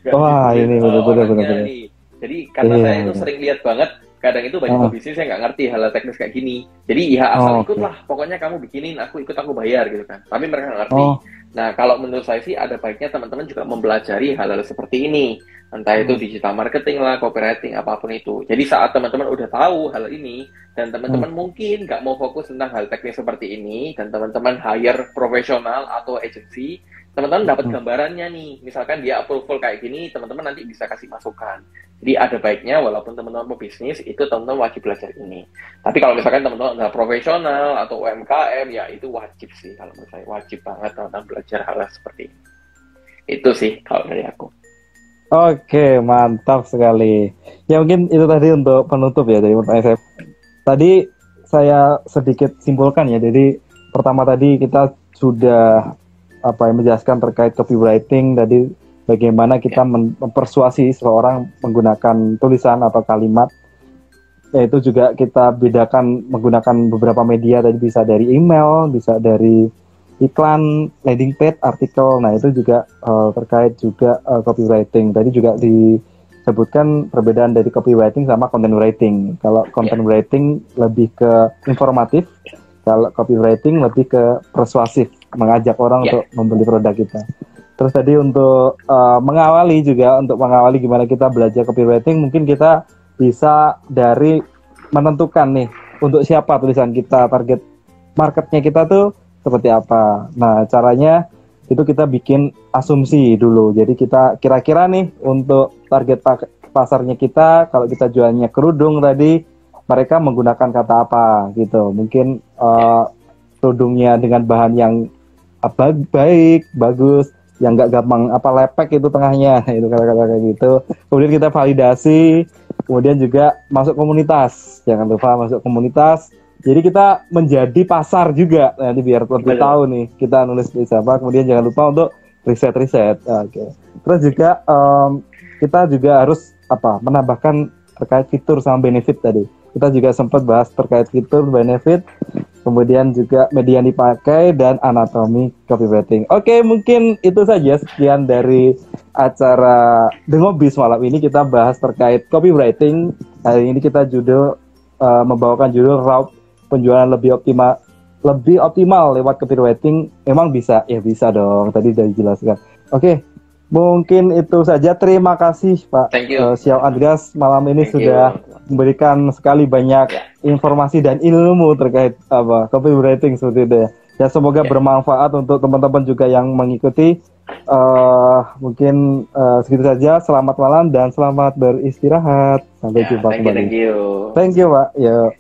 Wah, ini benar-benar. Jadi karena saya itu sering lihat banget, kadang itu banyak pebisnis saya nggak ngerti hal teknis kayak gini. Jadi ya asal ikutlah, pokoknya kamu bikinin, aku bayar gitu kan. Tapi mereka nggak ngerti. Nah kalau menurut saya sih ada baiknya teman-teman juga mempelajari hal-hal seperti ini. Entah itu digital marketing lah, copywriting, apapun itu. Jadi saat teman-teman udah tahu hal ini, dan teman-teman mungkin nggak mau fokus tentang hal teknis seperti ini, dan teman-teman hire profesional atau agency, teman-teman dapat gambarannya nih. Misalkan dia approval kayak gini, teman-teman nanti bisa kasih masukan. Jadi ada baiknya, walaupun teman-teman mau bisnis, itu teman-teman wajib belajar ini. Tapi kalau misalkan teman-teman nggak profesional atau UMKM, ya itu wajib sih. Kalau menurut saya, wajib banget teman-teman belajar hal seperti ini. Itu sih kalau dari aku. Oke, mantap sekali. Ya mungkin itu tadi untuk penutup ya dari pertanyaan saya. Tadi saya sedikit simpulkan ya. Jadi pertama tadi kita sudah menjelaskan terkait copywriting. Tadi bagaimana kita mempersuasi seseorang menggunakan tulisan atau kalimat. Yaitu juga kita bedakan menggunakan beberapa media. Tadi bisa dari email, bisa dari iklan, landing page, artikel. Nah itu juga terkait juga copywriting. Tadi juga disebutkan perbedaan dari copywriting sama content writing. Kalau content writing lebih ke informatif, kalau copywriting lebih ke persuasif, mengajak orang untuk membeli produk kita. Terus tadi untuk mengawali gimana kita belajar copywriting, mungkin kita bisa dari menentukan nih untuk siapa tulisan kita, target marketnya kita tuh seperti apa. Nah, caranya itu kita bikin asumsi dulu. Jadi kita kira-kira nih untuk target pasarnya kita, kalau kita jualnya kerudung tadi, mereka menggunakan kata apa gitu. Mungkin kerudungnya dengan bahan yang baik, bagus, yang nggak gampang lepek itu tengahnya, itu kata-kata kayak gitu. Kemudian kita validasi, kemudian juga masuk komunitas. Jangan lupa masuk komunitas. Jadi kita menjadi pasar juga, nanti biar lebih tahu nih kita nulis di siapa. Kemudian jangan lupa untuk riset. Oke. Terus juga kita juga harus menambahkan terkait fitur sama benefit tadi. Kita juga sempat bahas terkait fitur, benefit, kemudian juga media yang dipakai dan anatomi copywriting. Oke, mungkin itu saja sekian dari acara The Ngobis malam ini. Kita bahas terkait copywriting. Hari ini kita membawakan judul Route penjualan lebih optimal lewat copywriting. Emang bisa? Ya bisa dong, tadi sudah dijelaskan. Oke, mungkin itu saja. Terima kasih Pak Xiao Andreas malam ini sudah memberikan sekali banyak informasi dan ilmu terkait copywriting seperti itu ya. Ya semoga bermanfaat untuk teman-teman juga yang mengikuti. Mungkin segitu saja. Selamat malam dan selamat beristirahat. Sampai jumpa kembali. Thank you. Thank you Pak. Ya.